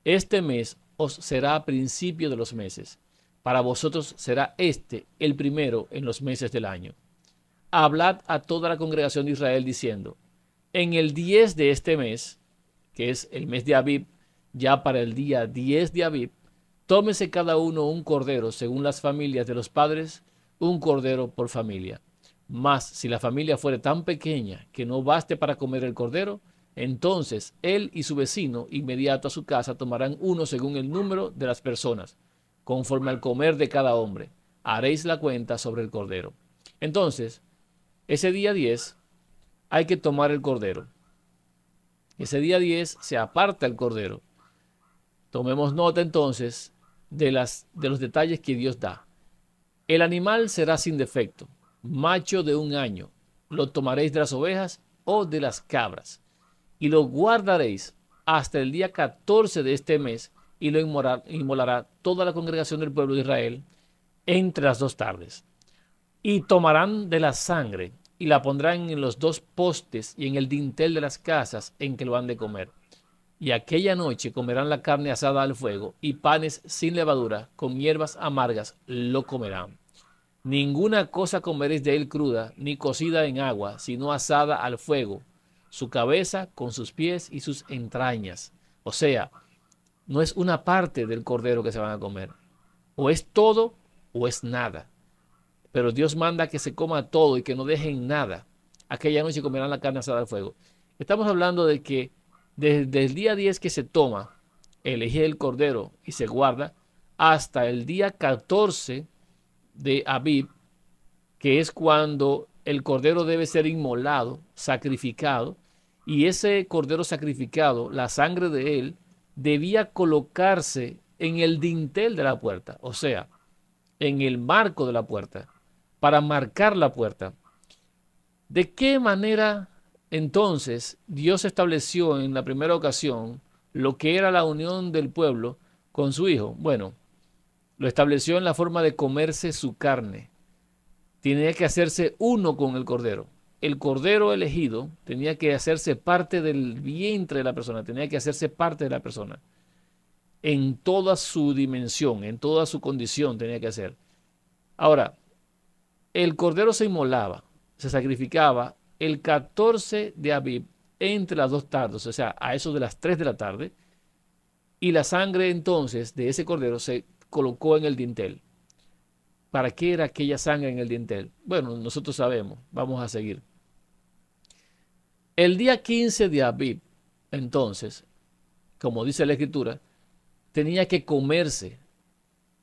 este mes os será principio de los meses, para vosotros será este el primero en los meses del año. Hablad a toda la congregación de Israel diciendo, en el 10 de este mes, que es el mes de Abib, ya para el día 10 de Abib, tómese cada uno un cordero según las familias de los padres, un cordero por familia. Mas si la familia fuere tan pequeña que no baste para comer el cordero, entonces él y su vecino inmediato a su casa tomarán uno según el número de las personas, conforme al comer de cada hombre. Haréis la cuenta sobre el cordero. Entonces, ese día 10 hay que tomar el cordero. Ese día 10 se aparta el cordero. Tomemos nota entonces de los detalles que Dios da. El animal será sin defecto, macho de 1 año. Lo tomaréis de las ovejas o de las cabras, y lo guardaréis hasta el día 14 de este mes, y lo inmolará toda la congregación del pueblo de Israel entre las 2 tardes. Y tomarán de la sangre, y la pondrán en los 2 postes y en el dintel de las casas en que lo han de comer. Y aquella noche comerán la carne asada al fuego, y panes sin levadura, con hierbas amargas lo comerán. Ninguna cosa comeréis de él cruda, ni cocida en agua, sino asada al fuego, su cabeza con sus pies y sus entrañas. O sea, no es una parte del cordero que se van a comer. O es todo o es nada. Pero Dios manda que se coma todo y que no dejen nada. Aquella noche comerán la carne asada al fuego. Estamos hablando de que desde el día 10 que se toma, elige el cordero y se guarda, hasta el día 14 de Abib, que es cuando el cordero debe ser inmolado, sacrificado, y ese cordero sacrificado, la sangre de él, debía colocarse en el dintel de la puerta, o sea, en el marco de la puerta, para marcar la puerta. ¿De qué manera entonces Dios estableció en la primera ocasión lo que era la unión del pueblo con su Hijo? Bueno, lo estableció en la forma de comerse su carne. Tenía que hacerse uno con el cordero. El cordero elegido tenía que hacerse parte del vientre de la persona, tenía que hacerse parte de la persona. En toda su dimensión, en toda su condición tenía que hacer. Ahora, el cordero se inmolaba, se sacrificaba el 14 de Abib entre las 2 tardes, o sea, a eso de las 3 de la tarde, y la sangre entonces de ese cordero se colocó en el dintel. ¿Para qué era aquella sangre en el dintel? Bueno, nosotros sabemos, vamos a seguir. El día 15 de Abib, entonces, como dice la Escritura, tenía que comerse,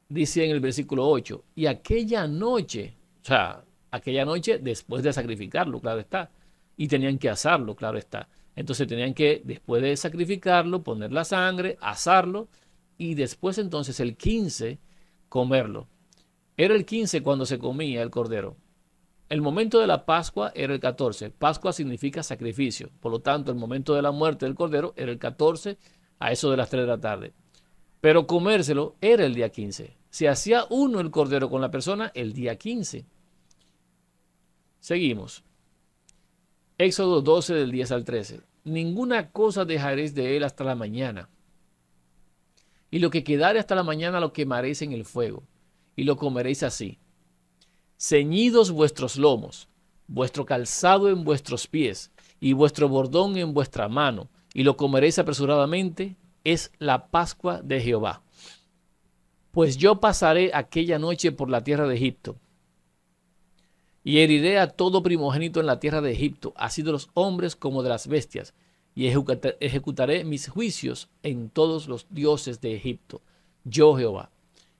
dice en el versículo 8, y aquella noche, o sea, aquella noche después de sacrificarlo, claro está, y tenían que asarlo, claro está. Entonces tenían que, después de sacrificarlo, poner la sangre, asarlo, y después entonces el 15 comerlo. Era el 15 cuando se comía el cordero. El momento de la Pascua era el 14. Pascua significa sacrificio. Por lo tanto, el momento de la muerte del cordero era el 14 a eso de las 3 de la tarde. Pero comérselo era el día 15. Se hacía uno el cordero con la persona el día 15. Seguimos. Éxodo 12 del 10 al 13. Ninguna cosa dejaréis de él hasta la mañana. Y lo que quedare hasta la mañana lo quemaréis en el fuego. Y lo comeréis así. Ceñidos vuestros lomos, vuestro calzado en vuestros pies, y vuestro bordón en vuestra mano, y lo comeréis apresuradamente, es la Pascua de Jehová. Pues yo pasaré aquella noche por la tierra de Egipto, y heriré a todo primogénito en la tierra de Egipto, así de los hombres como de las bestias, y ejecutaré mis juicios en todos los dioses de Egipto, yo Jehová.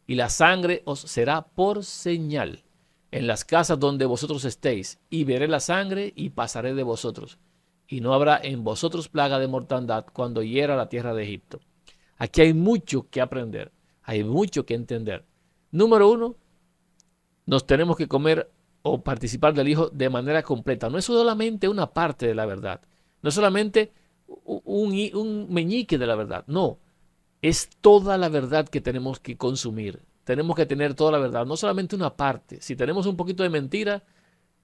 Y la sangre os será por señal en las casas donde vosotros estéis, y veré la sangre y pasaré de vosotros. Y no habrá en vosotros plaga de mortandad cuando hiera la tierra de Egipto. Aquí hay mucho que aprender, hay mucho que entender. Número 1, nos tenemos que comer o participar del Hijo de manera completa. No es solamente una parte de la verdad, no es solamente un meñique de la verdad, no. Es toda la verdad que tenemos que consumir. Tenemos que tener toda la verdad, no solamente una parte. Si tenemos un poquito de mentira,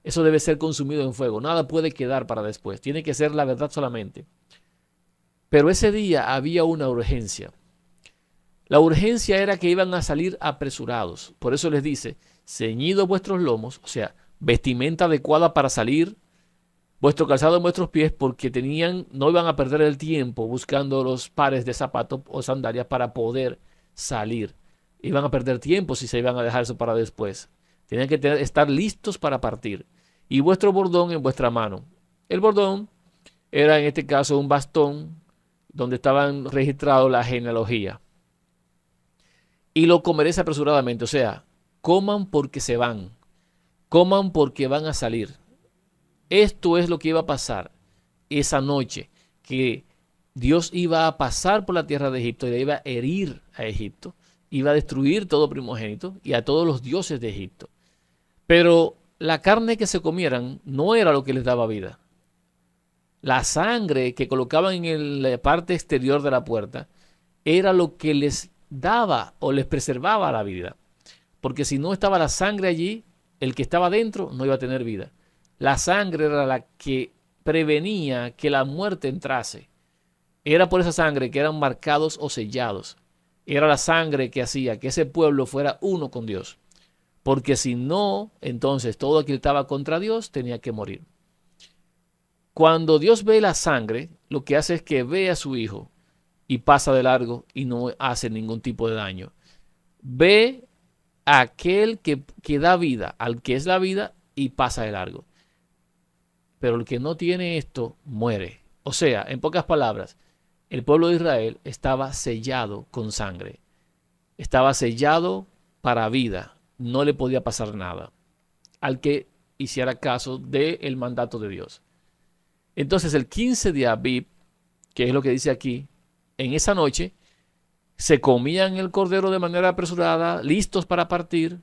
eso debe ser consumido en fuego. Nada puede quedar para después. Tiene que ser la verdad solamente. Pero ese día había una urgencia. La urgencia era que iban a salir apresurados. Por eso les dice, ceñidos vuestros lomos, o sea, vestimenta adecuada para salir, vuestro calzado en vuestros pies, porque no iban a perder el tiempo buscando los pares de zapatos o sandalias para poder salir. Iban a perder tiempo si se iban a dejar eso para después. Tenían que estar listos para partir. Y vuestro bordón en vuestra mano. El bordón era en este caso un bastón donde estaban registrados la genealogía. Y lo comeréis apresuradamente, o sea, coman porque se van. Coman porque van a salir. Esto es lo que iba a pasar esa noche, que Dios iba a pasar por la tierra de Egipto y le iba a herir a Egipto, iba a destruir todo primogénito y a todos los dioses de Egipto. Pero la carne que se comieran no era lo que les daba vida. La sangre que colocaban en la parte exterior de la puerta era lo que les daba o les preservaba la vida. Porque si no estaba la sangre allí, el que estaba dentro no iba a tener vida. La sangre era la que prevenía que la muerte entrase. Era por esa sangre que eran marcados o sellados. Era la sangre que hacía que ese pueblo fuera uno con Dios. Porque si no, entonces todo aquel que estaba contra Dios tenía que morir. Cuando Dios ve la sangre, lo que hace es que ve a su hijo y pasa de largo y no hace ningún tipo de daño. Ve a aquel que da vida, al que es la vida, y pasa de largo. Pero el que no tiene esto, muere. O sea, en pocas palabras, El pueblo de Israel estaba sellado con sangre. Estaba sellado para vida. No le podía pasar nada al que hiciera caso del mandato de Dios. Entonces el 15 de Abib, que es lo que dice aquí, en esa noche se comían el cordero de manera apresurada, listos para partir,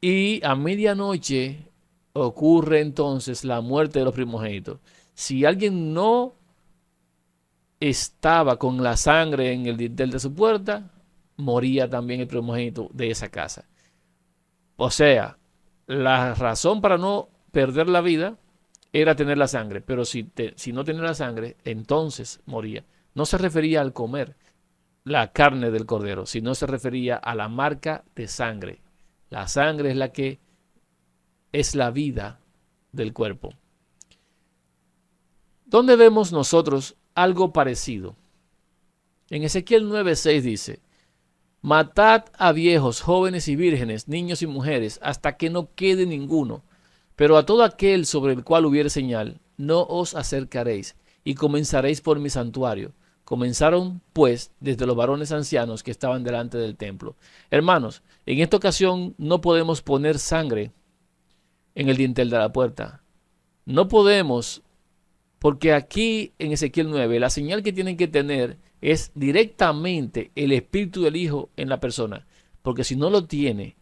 y a medianoche ocurre entonces la muerte de los primogénitos. Si alguien no estaba con la sangre en el dintel de su puerta, moría también el primogénito de esa casa. O sea, la razón para no perder la vida era tener la sangre, pero si no tenía la sangre, entonces moría. No se refería al comer la carne del cordero, sino se refería a la marca de sangre. La sangre es la que es la vida del cuerpo. ¿Dónde vemos nosotros algo parecido? En Ezequiel 9:6 dice: matad a viejos, jóvenes y vírgenes, niños y mujeres, hasta que no quede ninguno. Pero a todo aquel sobre el cual hubiere señal, no os acercaréis, y comenzaréis por mi santuario. Comenzaron, pues, desde los varones ancianos que estaban delante del templo. Hermanos, en esta ocasión no podemos poner sangre en el dintel de la puerta. No podemos, porque aquí en Ezequiel 9, la señal que tienen que tener es directamente el espíritu del Hijo en la persona. Porque si no lo tiene,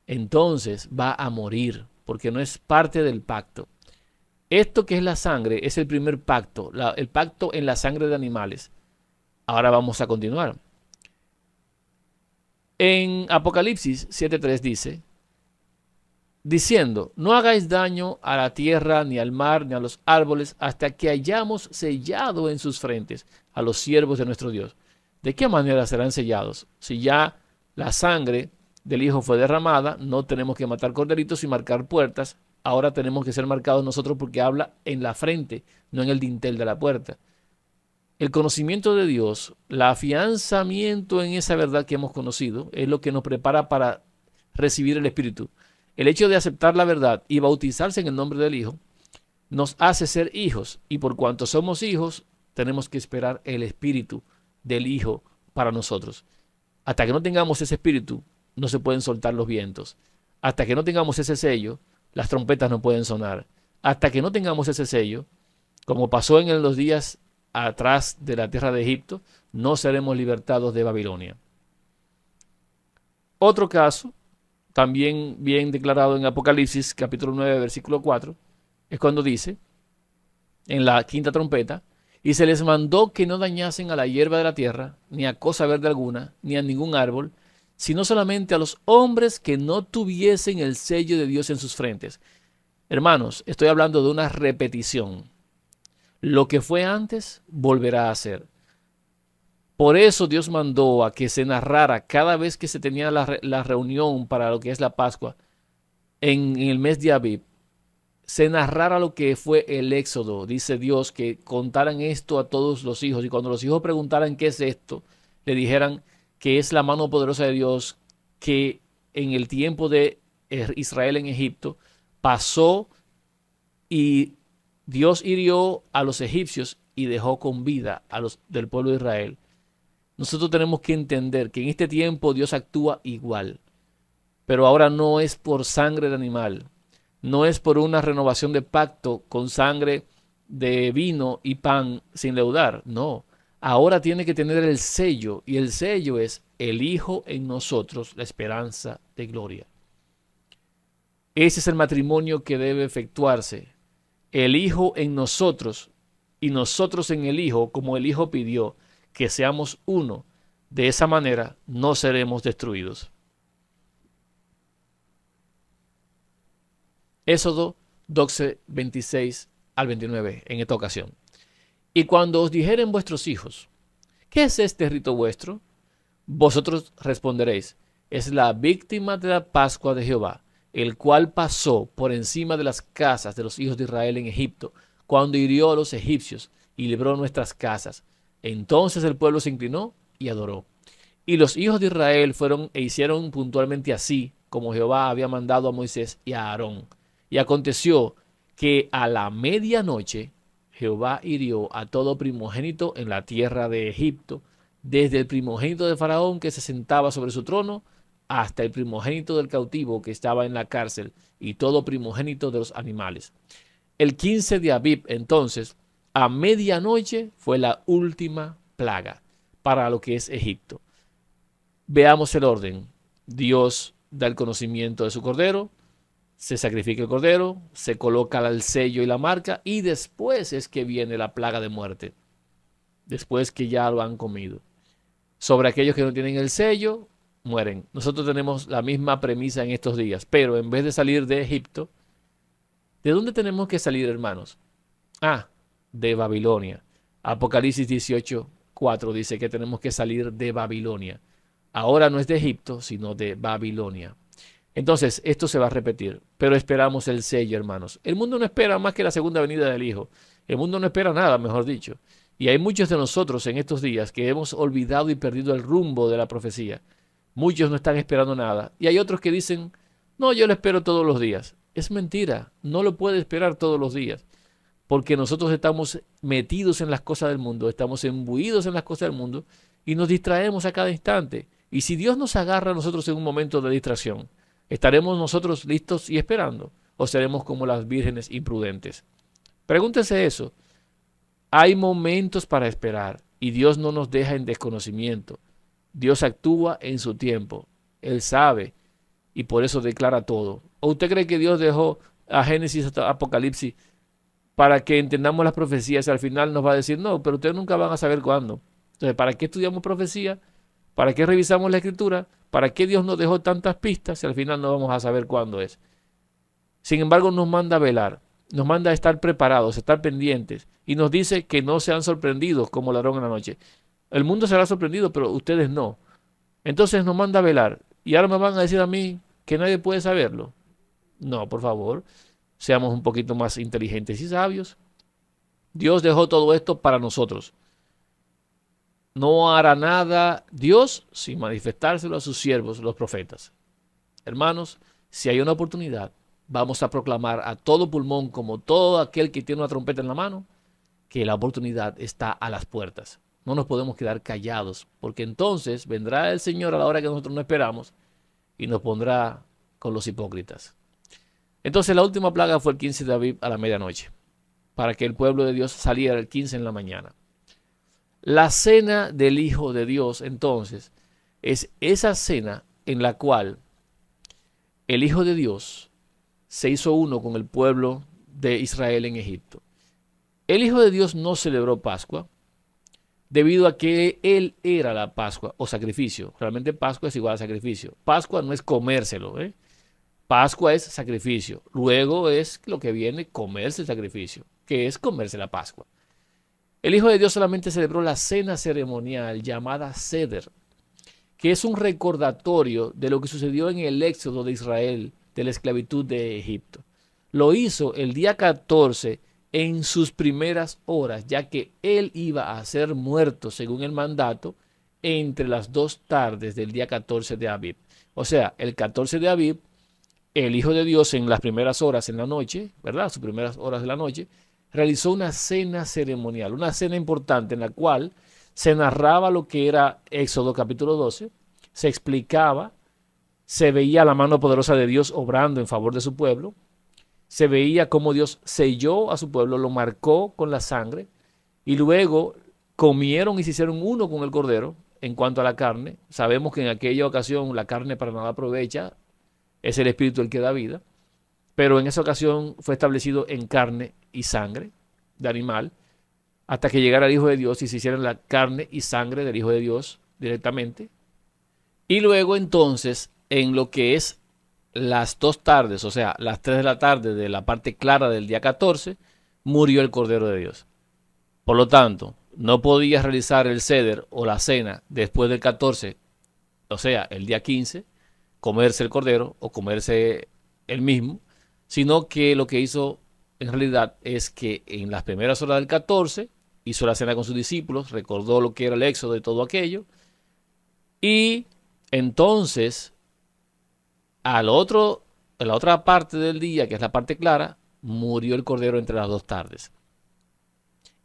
entonces va a morir, porque no es parte del pacto. Esto que es la sangre es el primer pacto, el pacto en la sangre de animales. Ahora vamos a continuar. En Apocalipsis 7:3 dice, diciendo: no hagáis daño a la tierra, ni al mar, ni a los árboles, hasta que hayamos sellado en sus frentes a los siervos de nuestro Dios. ¿De qué manera serán sellados? Si ya la sangre del Hijo fue derramada, no tenemos que matar corderitos y marcar puertas. Ahora tenemos que ser marcados nosotros, porque habla en la frente, no en el dintel de la puerta. El conocimiento de Dios, el afianzamiento en esa verdad que hemos conocido, es lo que nos prepara para recibir el Espíritu. El hecho de aceptar la verdad y bautizarse en el nombre del Hijo nos hace ser hijos, y por cuanto somos hijos, tenemos que esperar el Espíritu del Hijo para nosotros. Hasta que no tengamos ese Espíritu, no se pueden soltar los vientos. Hasta que no tengamos ese sello, las trompetas no pueden sonar. Hasta que no tengamos ese sello, como pasó en los días atrás de la tierra de Egipto, no seremos libertados de Babilonia. Otro caso, también bien declarado en Apocalipsis capítulo 9, versículo 4, es cuando dice, en la quinta trompeta: y se les mandó que no dañasen a la hierba de la tierra, ni a cosa verde alguna, ni a ningún árbol, sino solamente a los hombres que no tuviesen el sello de Dios en sus frentes. Hermanos, estoy hablando de una repetición. Lo que fue antes volverá a ser. Por eso Dios mandó a que se narrara cada vez que se tenía la reunión para lo que es la Pascua, en el mes de Abib, se narrara lo que fue el Éxodo. Dice Dios que contaran esto a todos los hijos, y cuando los hijos preguntaran qué es esto, le dijeran que es la mano poderosa de Dios, que en el tiempo de Israel en Egipto pasó, y Dios hirió a los egipcios y dejó con vida a los del pueblo de Israel. Nosotros tenemos que entender que en este tiempo Dios actúa igual, pero ahora no es por sangre de animal, no es por una renovación de pacto con sangre de vino y pan sin leudar, no. Ahora tiene que tener el sello, y el sello es el Hijo en nosotros, la esperanza de gloria. Ese es el matrimonio que debe efectuarse. El Hijo en nosotros y nosotros en el Hijo, como el Hijo pidió, que seamos uno. De esa manera no seremos destruidos. Éxodo 12, 26 al 29 en esta ocasión. Y cuando os dijeren vuestros hijos: ¿qué es este rito vuestro? Vosotros responderéis: es la víctima de la Pascua de Jehová, el cual pasó por encima de las casas de los hijos de Israel en Egipto, cuando hirió a los egipcios y libró nuestras casas. Entonces el pueblo se inclinó y adoró. Y los hijos de Israel fueron e hicieron puntualmente así, como Jehová había mandado a Moisés y a Aarón. Y aconteció que a la medianoche, Jehová hirió a todo primogénito en la tierra de Egipto, desde el primogénito de Faraón que se sentaba sobre su trono, hasta el primogénito del cautivo que estaba en la cárcel, y todo primogénito de los animales. El 15 de Abib, entonces, a medianoche, fue la última plaga para lo que es Egipto. Veamos el orden. Dios da el conocimiento de su cordero, se sacrifica el cordero, se coloca el sello y la marca, y después es que viene la plaga de muerte, después que ya lo han comido. Sobre aquellos que no tienen el sello, mueren. Nosotros tenemos la misma premisa en estos días, pero en vez de salir de Egipto, ¿de dónde tenemos que salir, hermanos? De Babilonia. Apocalipsis 18:4 dice que tenemos que salir de Babilonia. Ahora no es de Egipto, sino de Babilonia. Entonces, esto se va a repetir, pero esperamos el sello, hermanos. El mundo no espera más que la segunda venida del Hijo. El mundo no espera nada, mejor dicho. Y hay muchos de nosotros en estos días que hemos olvidado y perdido el rumbo de la profecía. Muchos no están esperando nada. Y hay otros que dicen, no, yo lo espero todos los días. Es mentira, no lo puede esperar todos los días. Porque nosotros estamos metidos en las cosas del mundo, estamos imbuidos en las cosas del mundo y nos distraemos a cada instante. Y si Dios nos agarra a nosotros en un momento de distracción, ¿estaremos nosotros listos y esperando? ¿O seremos como las vírgenes imprudentes? Pregúntese eso. Hay momentos para esperar y Dios no nos deja en desconocimiento. Dios actúa en su tiempo. Él sabe y por eso declara todo. ¿O usted cree que Dios dejó a Génesis hasta Apocalipsis para que entendamos las profecías y al final nos va a decir, no, pero ustedes nunca van a saber cuándo? Entonces, ¿para qué estudiamos profecía? ¿Para qué revisamos la escritura? ¿Para qué Dios nos dejó tantas pistas si al final no vamos a saber cuándo es? Sin embargo, nos manda a velar, nos manda a estar preparados, a estar pendientes y nos dice que no sean sorprendidos como ladrón en la noche. El mundo será sorprendido, pero ustedes no. Entonces nos manda a velar y ahora me van a decir a mí que nadie puede saberlo. No, por favor, seamos un poquito más inteligentes y sabios. Dios dejó todo esto para nosotros. No hará nada Dios sin manifestárselo a sus siervos, los profetas. Hermanos, si hay una oportunidad, vamos a proclamar a todo pulmón, como todo aquel que tiene una trompeta en la mano, que la oportunidad está a las puertas. No nos podemos quedar callados, porque entonces vendrá el Señor a la hora que nosotros no esperamos y nos pondrá con los hipócritas. Entonces la última plaga fue el 15 de Abib a la medianoche, para que el pueblo de Dios saliera el 15 en la mañana. La cena del Hijo de Dios, entonces, es esa cena en la cual el Hijo de Dios se hizo uno con el pueblo de Israel en Egipto. El Hijo de Dios no celebró Pascua debido a que Él era la Pascua o sacrificio. Realmente Pascua es igual a sacrificio. Pascua no es comérselo, Pascua es sacrificio. Luego es lo que viene comerse el sacrificio, que es comerse la Pascua. El Hijo de Dios solamente celebró la cena ceremonial llamada Seder, que es un recordatorio de lo que sucedió en el éxodo de Israel de la esclavitud de Egipto. Lo hizo el día 14 en sus primeras horas, ya que él iba a ser muerto, según el mandato, entre las 2 tardes del día 14 de Abib. O sea, el 14 de Abib, el Hijo de Dios en las primeras horas en la noche, ¿verdad? Sus primeras horas de la noche, realizó una cena ceremonial, una cena importante en la cual se narraba lo que era Éxodo capítulo 12, se explicaba, se veía la mano poderosa de Dios obrando en favor de su pueblo, se veía cómo Dios selló a su pueblo, lo marcó con la sangre y luego comieron y se hicieron uno con el cordero. En cuanto a la carne, sabemos que en aquella ocasión la carne para nada aprovecha, es el espíritu el que da vida, pero en esa ocasión fue establecido en carne y sangre de animal, hasta que llegara el Hijo de Dios y se hiciera la carne y sangre del Hijo de Dios directamente. Y luego entonces, en lo que es las 2 tardes, o sea, las 3 de la tarde de la parte clara del día 14, murió el Cordero de Dios. Por lo tanto, no podía realizar el ceder o la cena después del 14, o sea, el día 15, comerse el cordero o comerse el mismo, sino que lo que hizo en realidad es que en las primeras horas del 14 hizo la cena con sus discípulos, recordó lo que era el éxodo de todo aquello, y entonces en la otra parte del día, que es la parte clara, murió el cordero entre las 2 tardes.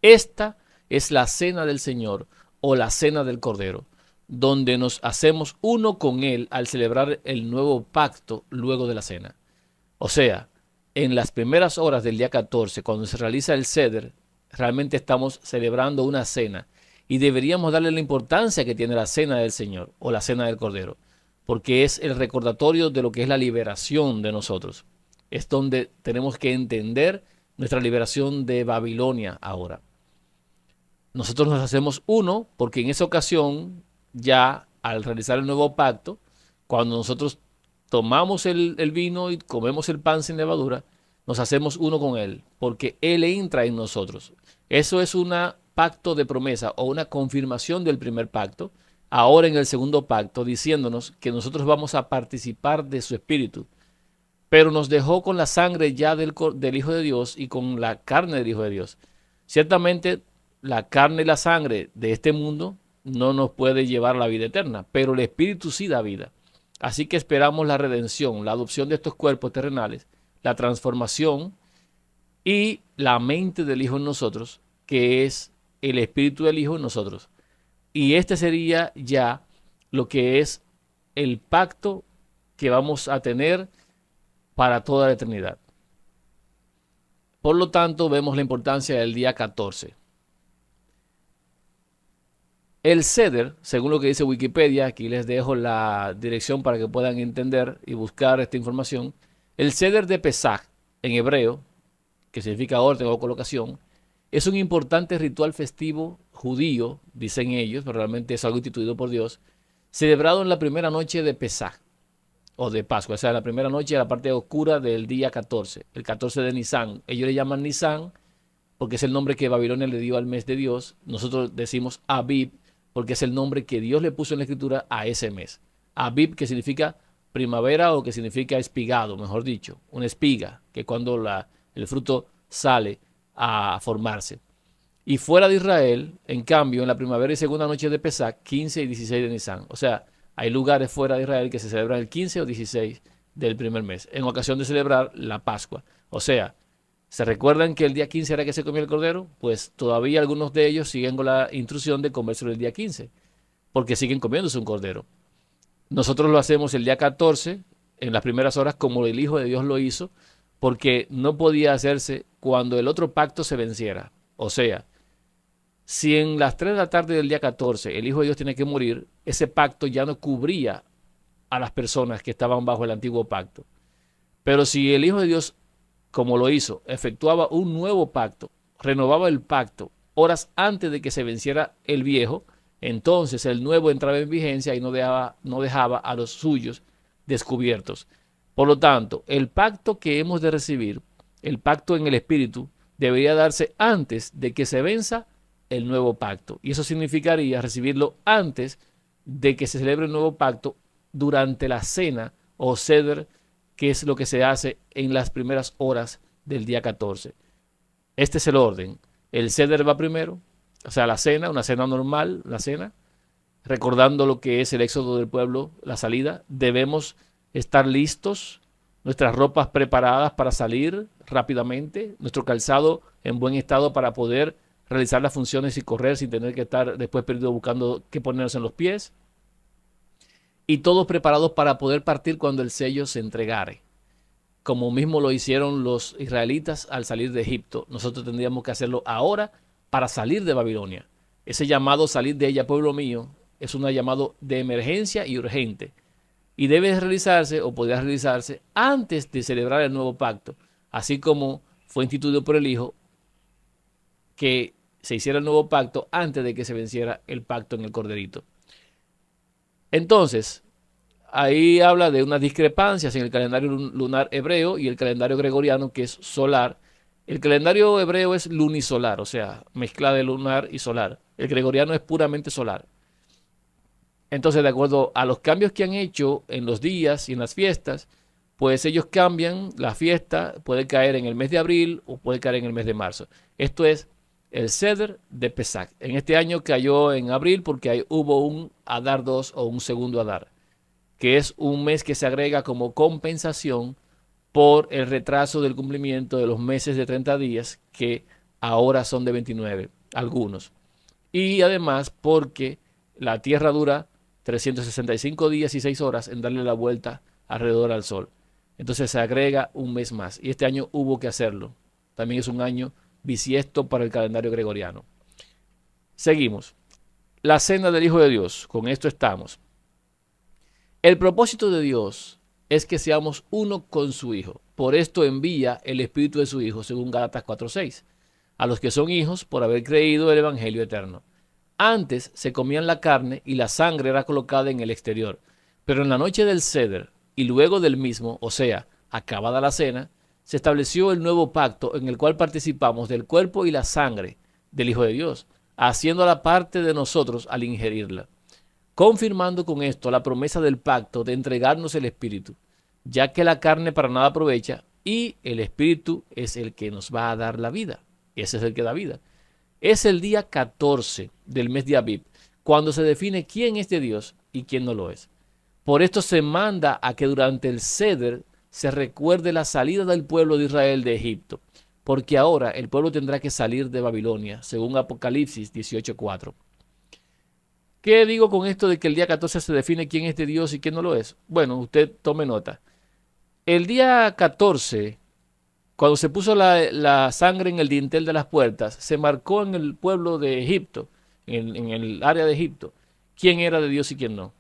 Esta es la cena del Señor o la cena del Cordero, donde nos hacemos uno con Él al celebrar el nuevo pacto luego de la cena. O sea, en las primeras horas del día 14, cuando se realiza el Seder, realmente estamos celebrando una cena y deberíamos darle la importancia que tiene la cena del Señor o la cena del Cordero, porque es el recordatorio de lo que es la liberación de nosotros. Es donde tenemos que entender nuestra liberación de Babilonia ahora. Nosotros nos hacemos uno porque en esa ocasión, ya al realizar el nuevo pacto, cuando nosotros tomamos el vino y comemos el pan sin levadura, nos hacemos uno con Él, porque Él entra en nosotros. Eso es un pacto de promesa o una confirmación del primer pacto, ahora en el segundo pacto, diciéndonos que nosotros vamos a participar de su Espíritu, pero nos dejó con la sangre ya del Hijo de Dios y con la carne del Hijo de Dios. Ciertamente, la carne y la sangre de este mundo no nos puede llevar a la vida eterna, pero el Espíritu sí da vida. Así que esperamos la redención, la adopción de estos cuerpos terrenales, la transformación y la mente del Hijo en nosotros, que es el Espíritu del Hijo en nosotros. Y este sería ya lo que es el pacto que vamos a tener para toda la eternidad. Por lo tanto, vemos la importancia del día 14. El Seder, según lo que dice Wikipedia, aquí les dejo la dirección para que puedan entender y buscar esta información. El Seder de Pesaj, en hebreo, que significa orden o colocación, es un importante ritual festivo judío, dicen ellos, pero realmente es algo instituido por Dios, celebrado en la primera noche de Pesaj, o de Pascua, o sea, la primera noche de la parte oscura del día 14, el 14 de Nisan. Ellos le llaman Nisan porque es el nombre que Babilonia le dio al mes de Dios. Nosotros decimos Abib, porque es el nombre que Dios le puso en la escritura a ese mes. Abib, que significa primavera o que significa espigado, mejor dicho, una espiga, que cuando el fruto sale a formarse. Y fuera de Israel, en cambio, en la primavera y segunda noche de Pesaj, 15 y 16 de Nisan. O sea, hay lugares fuera de Israel que se celebran el 15 o 16 del primer mes, en ocasión de celebrar la Pascua. O sea, ¿se recuerdan que el día 15 era que se comía el cordero? Pues todavía algunos de ellos siguen con la instrucción de comérselo el día 15, porque siguen comiéndose un cordero. Nosotros lo hacemos el día 14, en las primeras horas, como el Hijo de Dios lo hizo, porque no podía hacerse cuando el otro pacto se venciera. O sea, si en las 3 de la tarde del día 14 el Hijo de Dios tiene que morir, ese pacto ya no cubría a las personas que estaban bajo el antiguo pacto. Pero si el Hijo de Dios, como lo hizo, efectuaba un nuevo pacto, renovaba el pacto horas antes de que se venciera el viejo, entonces el nuevo entraba en vigencia y no dejaba a los suyos descubiertos. Por lo tanto, el pacto que hemos de recibir, el pacto en el Espíritu, debería darse antes de que se venza el nuevo pacto. Y eso significaría recibirlo antes de que se celebre el nuevo pacto durante la cena o Seder, que es lo que se hace en las primeras horas del día 14. Este es el orden. El Seder va primero, o sea, la cena, una cena normal, la cena, recordando lo que es el éxodo del pueblo, la salida. Debemos estar listos, nuestras ropas preparadas para salir rápidamente, nuestro calzado en buen estado para poder realizar las funciones y correr sin tener que estar después perdido buscando qué ponernos en los pies. Y todos preparados para poder partir cuando el sello se entregare. Como mismo lo hicieron los israelitas al salir de Egipto, nosotros tendríamos que hacerlo ahora para salir de Babilonia. Ese llamado salir de ella, pueblo mío, es un llamado de emergencia y urgente. Y debe realizarse o podría realizarse antes de celebrar el nuevo pacto, así como fue instituido por el Hijo, que se hiciera el nuevo pacto antes de que se venciera el pacto en el corderito. Entonces, ahí habla de unas discrepancias en el calendario lunar hebreo y el calendario gregoriano, que es solar. El calendario hebreo es lunisolar, o sea, mezcla de lunar y solar. El gregoriano es puramente solar. Entonces, de acuerdo a los cambios que han hecho en los días y en las fiestas, pues ellos cambian la fiesta, puede caer en el mes de abril o puede caer en el mes de marzo. Esto es el Seder de Pesaj. En este año cayó en abril porque ahí hubo un Adar 2 o un segundo Adar, que es un mes que se agrega como compensación por el retraso del cumplimiento de los meses de 30 días que ahora son de 29, algunos. Y además porque la Tierra dura 365 días y 6 horas en darle la vuelta alrededor al Sol. Entonces se agrega un mes más. Y este año hubo que hacerlo. También es un año bisiesto para el calendario gregoriano. Seguimos. La cena del Hijo de Dios. Con esto estamos. El propósito de Dios es que seamos uno con su Hijo. Por esto envía el Espíritu de su Hijo, según Gálatas 4:6, a los que son hijos por haber creído el Evangelio eterno. Antes se comían la carne y la sangre era colocada en el exterior, pero en la noche del Seder y luego del mismo, o sea, acabada la cena, se estableció el nuevo pacto en el cual participamos del cuerpo y la sangre del Hijo de Dios, haciéndola parte de nosotros al ingerirla, confirmando con esto la promesa del pacto de entregarnos el Espíritu, ya que la carne para nada aprovecha y el Espíritu es el que nos va a dar la vida. Ese es el que da vida. Es el día 14 del mes de Abib, cuando se define quién es de Dios y quién no lo es. Por esto se manda a que durante el Seder se recuerde la salida del pueblo de Israel de Egipto, porque ahora el pueblo tendrá que salir de Babilonia, según Apocalipsis 18:4. ¿Qué digo con esto de que el día 14 se define quién es de Dios y quién no lo es? Bueno, usted tome nota. El día 14, cuando se puso la sangre en el dintel de las puertas, se marcó en el pueblo de Egipto, en el área de Egipto, quién era de Dios y quién no.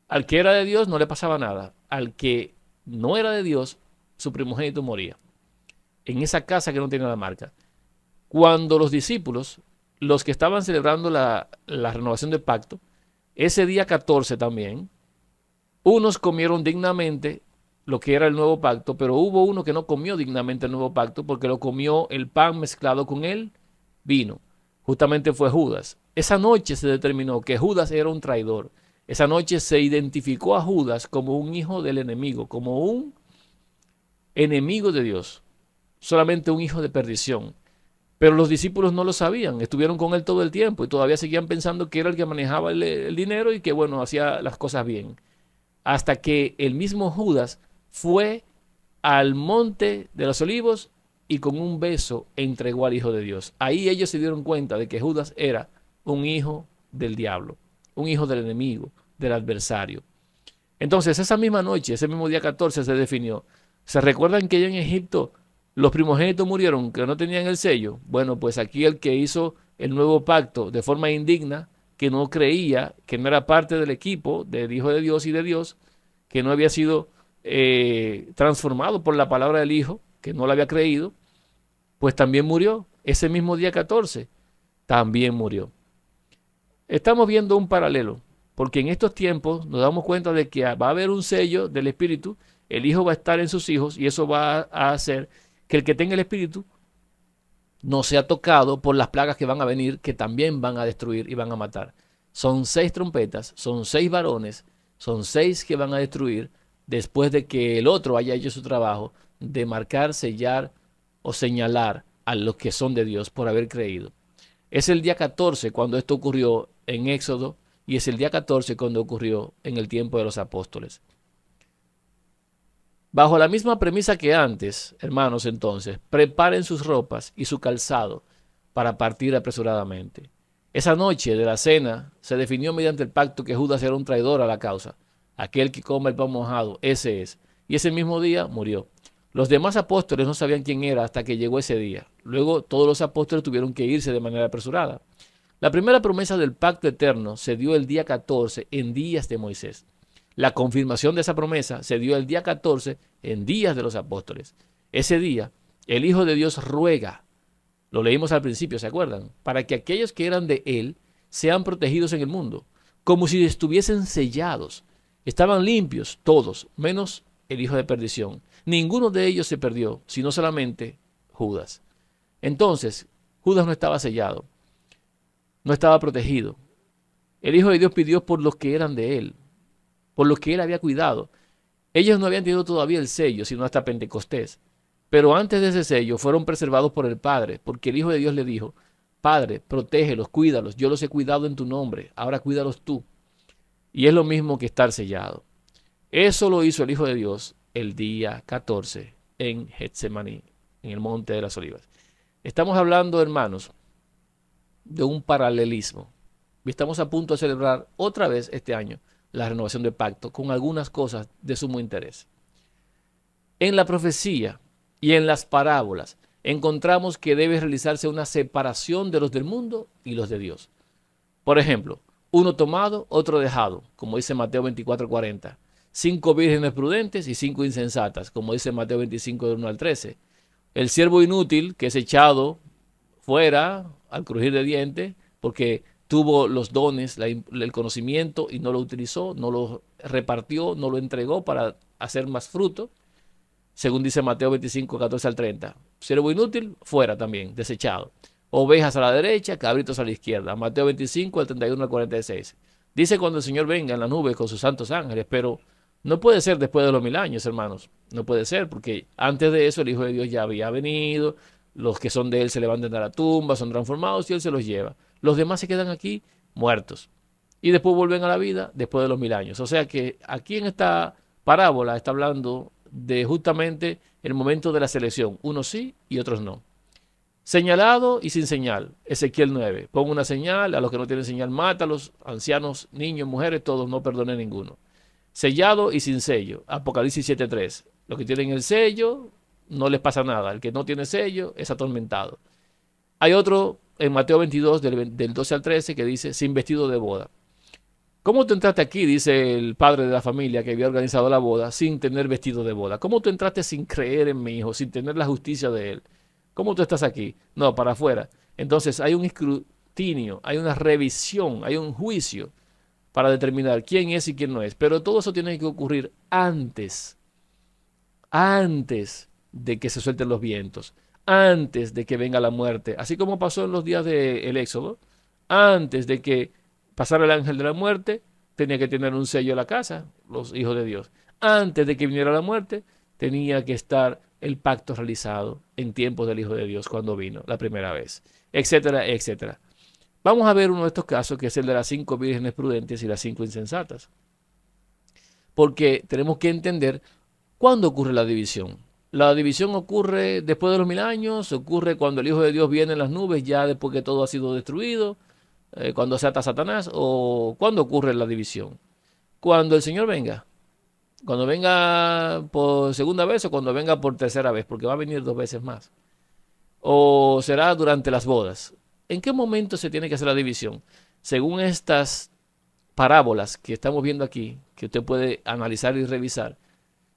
Al que era de Dios no le pasaba nada. Al que no era de Dios, su primogénito moría. En esa casa que no tenía la marca. Cuando los discípulos, los que estaban celebrando la renovación del pacto, ese día 14 también, unos comieron dignamente lo que era el nuevo pacto, pero hubo uno que no comió dignamente el nuevo pacto porque lo comió el pan mezclado con el vino. Justamente fue Judas. Esa noche se determinó que Judas era un traidor. Esa noche se identificó a Judas como un hijo del enemigo, como un enemigo de Dios, solamente un hijo de perdición. Pero los discípulos no lo sabían, estuvieron con él todo el tiempo y todavía seguían pensando que era el que manejaba el dinero y que, bueno, hacía las cosas bien. Hasta que el mismo Judas fue al monte de los olivos y con un beso entregó al Hijo de Dios. Ahí ellos se dieron cuenta de que Judas era un hijo del diablo, un hijo del enemigo, del adversario. Entonces, esa misma noche, ese mismo día 14 se definió. ¿Se recuerdan que allá en Egipto los primogénitos murieron, que no tenían el sello? Bueno, pues aquí el que hizo el nuevo pacto de forma indigna, que no creía, que no era parte del equipo del Hijo de Dios y de Dios, que no había sido transformado por la palabra del Hijo, que no lo había creído, pues también murió. Ese mismo día 14 también murió. Estamos viendo un paralelo, porque en estos tiempos nos damos cuenta de que va a haber un sello del Espíritu, el Hijo va a estar en sus hijos y eso va a hacer que el que tenga el Espíritu no sea tocado por las plagas que van a venir, que también van a destruir y van a matar. Son 6 trompetas, son 6 varones, son 6 que van a destruir después de que el otro haya hecho su trabajo de marcar, sellar o señalar a los que son de Dios por haber creído. Es el día 14 cuando esto ocurrió en Éxodo y es el día 14 cuando ocurrió en el tiempo de los apóstoles. Bajo la misma premisa que antes, hermanos, entonces, preparen sus ropas y su calzado para partir apresuradamente. Esa noche de la cena se definió mediante el pacto que Judas era un traidor a la causa. Aquel que come el pan mojado, ese es. Y ese mismo día murió. Los demás apóstoles no sabían quién era hasta que llegó ese día. Luego todos los apóstoles tuvieron que irse de manera apresurada. La primera promesa del pacto eterno se dio el día 14 en días de Moisés. La confirmación de esa promesa se dio el día 14 en días de los apóstoles. Ese día, el Hijo de Dios ruega, lo leímos al principio, ¿se acuerdan? Para que aquellos que eran de Él sean protegidos en el mundo, como si estuviesen sellados. Estaban limpios todos, menos el hijo de perdición. Ninguno de ellos se perdió, sino solamente Judas. Entonces, Judas no estaba sellado, no estaba protegido. El Hijo de Dios pidió por los que eran de Él, por los que Él había cuidado. Ellos no habían tenido todavía el sello, sino hasta Pentecostés. Pero antes de ese sello fueron preservados por el Padre, porque el Hijo de Dios le dijo, Padre, protégelos, cuídalos, yo los he cuidado en tu nombre, ahora cuídalos tú. Y es lo mismo que estar sellado. Eso lo hizo el Hijo de Dios el día 14 en Getsemaní, en el Monte de las Olivas. Estamos hablando, hermanos, de un paralelismo. Y estamos a punto de celebrar otra vez este año la renovación del pacto con algunas cosas de sumo interés. En la profecía y en las parábolas encontramos que debe realizarse una separación de los del mundo y los de Dios. Por ejemplo, uno tomado, otro dejado, como dice Mateo 24:40. 5 vírgenes prudentes y 5 insensatas, como dice Mateo 25, del 1 al 13. El siervo inútil que es echado fuera al crujir de dientes porque tuvo los dones, el conocimiento y no lo utilizó, no lo repartió, no lo entregó para hacer más fruto, según dice Mateo 25, 14 al 30. Siervo inútil, fuera también, desechado. Ovejas a la derecha, cabritos a la izquierda. Mateo 25, al 31 al 46. Dice cuando el Señor venga en las nubes con sus santos ángeles, pero no puede ser después de los 1000 años, hermanos. No puede ser, porque antes de eso el Hijo de Dios ya había venido, los que son de Él se levantan de la tumba, son transformados y Él se los lleva. Los demás se quedan aquí muertos. Y después vuelven a la vida después de los 1000 años. O sea que aquí en esta parábola está hablando de justamente el momento de la selección. Unos sí y otros no. Señalado y sin señal. Ezequiel 9. Pon una señal, a los que no tienen señal, mátalos, ancianos, niños, mujeres, todos, no perdone ninguno. Sellado y sin sello. Apocalipsis 7:3. Los que tienen el sello, no les pasa nada. El que no tiene sello es atormentado. Hay otro en Mateo 22, del 12 al 13, que dice, sin vestido de boda. ¿Cómo tú entraste aquí? Dice el padre de la familia que había organizado la boda, sin tener vestido de boda. ¿Cómo tú entraste sin creer en mi hijo, sin tener la justicia de él? ¿Cómo tú estás aquí? No, para afuera. Entonces hay un escrutinio, hay una revisión, hay un juicio para determinar quién es y quién no es. Pero todo eso tiene que ocurrir antes de que se suelten los vientos, antes de que venga la muerte, así como pasó en los días del Éxodo, antes de que pasara el ángel de la muerte, tenía que tener un sello en la casa, los hijos de Dios. Antes de que viniera la muerte, tenía que estar el pacto realizado en tiempos del Hijo de Dios cuando vino la primera vez, etcétera, etcétera. Vamos a ver uno de estos casos, que es el de las 5 vírgenes prudentes y las 5 insensatas. Porque tenemos que entender cuándo ocurre la división. La división ocurre después de los 1000 años, ocurre cuando el Hijo de Dios viene en las nubes, ya después que todo ha sido destruido, cuando se ata Satanás, o cuándo ocurre la división. Cuando el Señor venga. Cuando venga por segunda vez o cuando venga por tercera vez, porque va a venir 2 veces más. O será durante las bodas. ¿En qué momento se tiene que hacer la división? Según estas parábolas que estamos viendo aquí, que usted puede analizar y revisar,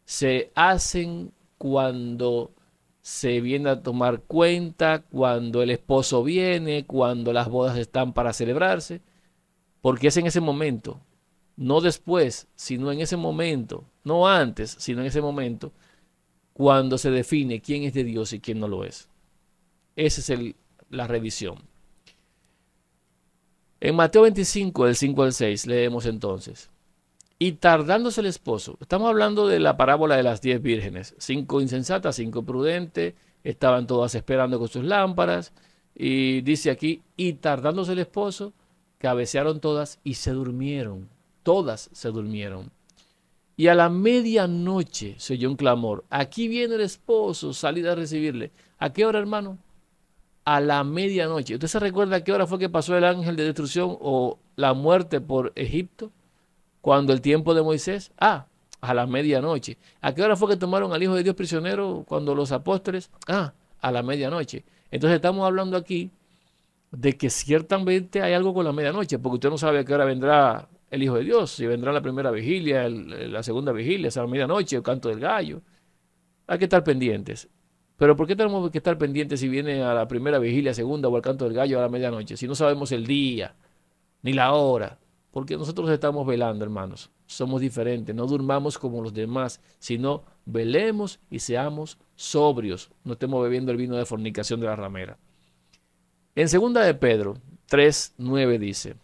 se hacen cuando se viene a tomar cuenta, cuando el esposo viene, cuando las bodas están para celebrarse, porque es en ese momento, no después, sino en ese momento, no antes, sino en ese momento, cuando se define quién es de Dios y quién no lo es. Esa es la revisión. En Mateo 25, del 5 al 6, leemos entonces. Y tardándose el esposo, estamos hablando de la parábola de las 10 vírgenes, 5 insensatas, 5 prudentes, estaban todas esperando con sus lámparas, y dice aquí, y tardándose el esposo, cabecearon todas y se durmieron, todas se durmieron. Y a la medianoche se oyó un clamor, aquí viene el esposo, salid a recibirle. ¿A qué hora, hermano? A la medianoche. ¿Usted se recuerda a qué hora fue que pasó el ángel de destrucción o la muerte por Egipto? Cuando el tiempo de Moisés, a la medianoche. ¿A qué hora fue que tomaron al Hijo de Dios prisionero cuando los apóstoles? A la medianoche. Entonces estamos hablando aquí de que ciertamente hay algo con la medianoche, porque usted no sabe a qué hora vendrá el Hijo de Dios, si vendrá la primera vigilia, la segunda vigilia, a la medianoche, el canto del gallo. Hay que estar pendientes. Pero ¿por qué tenemos que estar pendientes si viene a la primera vigilia, segunda o al canto del gallo a la medianoche? Si no sabemos el día, ni la hora. Porque nosotros estamos velando, hermanos. Somos diferentes. No durmamos como los demás, sino velemos y seamos sobrios. No estemos bebiendo el vino de fornicación de la ramera. En 2 de Pedro 3:9 dice,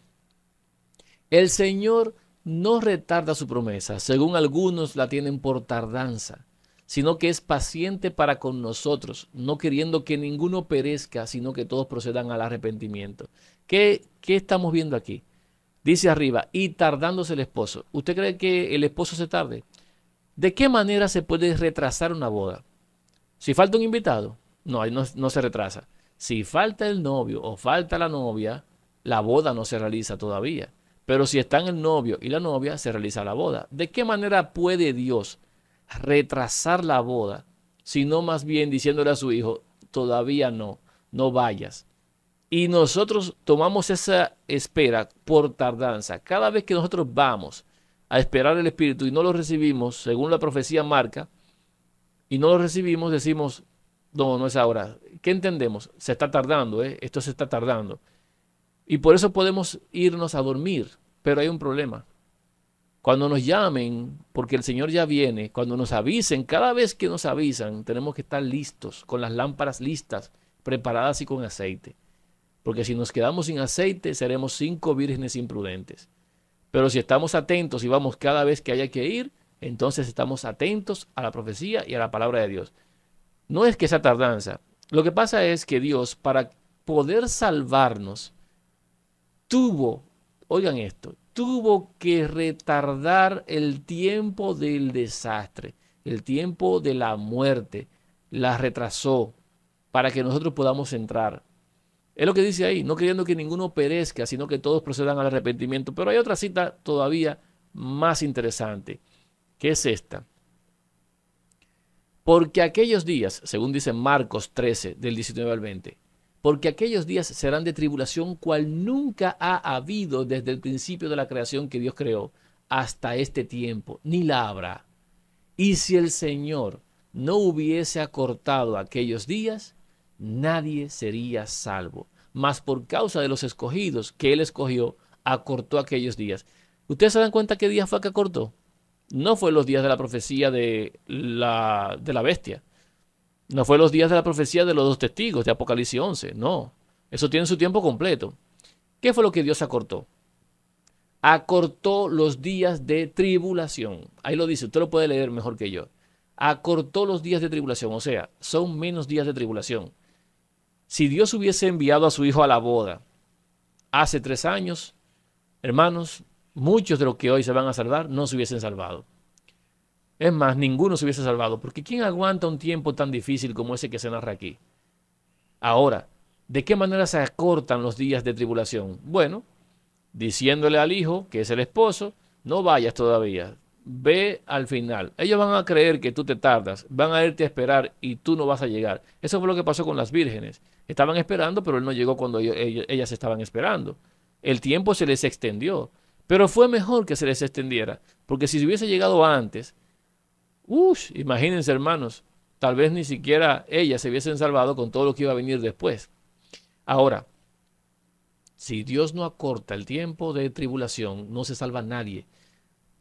el Señor no retarda su promesa, según algunos la tienen por tardanza, sino que es paciente para con nosotros, no queriendo que ninguno perezca, sino que todos procedan al arrepentimiento. ¿Qué estamos viendo aquí? Dice arriba, y tardándose el esposo. ¿Usted cree que el esposo se tarde? ¿De qué manera se puede retrasar una boda? Si falta un invitado, no se retrasa. Si falta el novio o falta la novia, la boda no se realiza todavía. Pero si están el novio y la novia, se realiza la boda. ¿De qué manera puede Dios retrasar la boda, sino más bien diciéndole a su hijo, todavía no, no vayas? Y nosotros tomamos esa espera por tardanza. Cada vez que nosotros vamos a esperar el Espíritu y no lo recibimos, según la profecía marca, y no lo recibimos, decimos, no, no es ahora. ¿Qué entendemos? Se está tardando, esto se está tardando. Y por eso podemos irnos a dormir, pero hay un problema. Cuando nos llamen, porque el Señor ya viene, cuando nos avisen, cada vez que nos avisan, tenemos que estar listos, con las lámparas listas, preparadas y con aceite. Porque si nos quedamos sin aceite, seremos 5 vírgenes imprudentes. Pero si estamos atentos y vamos cada vez que haya que ir, entonces estamos atentos a la profecía y a la palabra de Dios. No es que sea tardanza. Lo que pasa es que Dios, para poder salvarnos, oigan esto, tuvo que retardar el tiempo del desastre, el tiempo de la muerte, la retrasó para que nosotros podamos entrar. Es lo que dice ahí, no queriendo que ninguno perezca, sino que todos procedan al arrepentimiento. Pero hay otra cita todavía más interesante, que es esta. Porque aquellos días, según dice Marcos 13, del 19 al 20, porque aquellos días serán de tribulación cual nunca ha habido desde el principio de la creación que Dios creó hasta este tiempo, ni la habrá. Y si el Señor no hubiese acortado aquellos días, nadie sería salvo. Mas por causa de los escogidos que Él escogió, acortó aquellos días. ¿Ustedes se dan cuenta qué día fue que acortó? No fue los días de la profecía de la bestia. No fue los días de la profecía de los 2 testigos de Apocalipsis 11. No, eso tiene su tiempo completo. ¿Qué fue lo que Dios acortó? Acortó los días de tribulación. Ahí lo dice, usted lo puede leer mejor que yo. Acortó los días de tribulación, o sea, son menos días de tribulación. Si Dios hubiese enviado a su hijo a la boda hace 3 años, hermanos, muchos de los que hoy se van a salvar no se hubiesen salvado. Es más, ninguno se hubiese salvado, porque ¿quién aguanta un tiempo tan difícil como ese que se narra aquí? Ahora, ¿de qué manera se acortan los días de tribulación? Bueno, diciéndole al hijo, que es el esposo, no vayas todavía, ve al final. Ellos van a creer que tú te tardas, van a irte a esperar y tú no vas a llegar. Eso fue lo que pasó con las vírgenes. Estaban esperando, pero él no llegó cuando ellas estaban esperando. El tiempo se les extendió, pero fue mejor que se les extendiera, porque si se hubiese llegado antes, imagínense, hermanos, tal vez ni siquiera ellas se hubiesen salvado con todo lo que iba a venir después. Ahora, si Dios no acorta el tiempo de tribulación, no se salva nadie.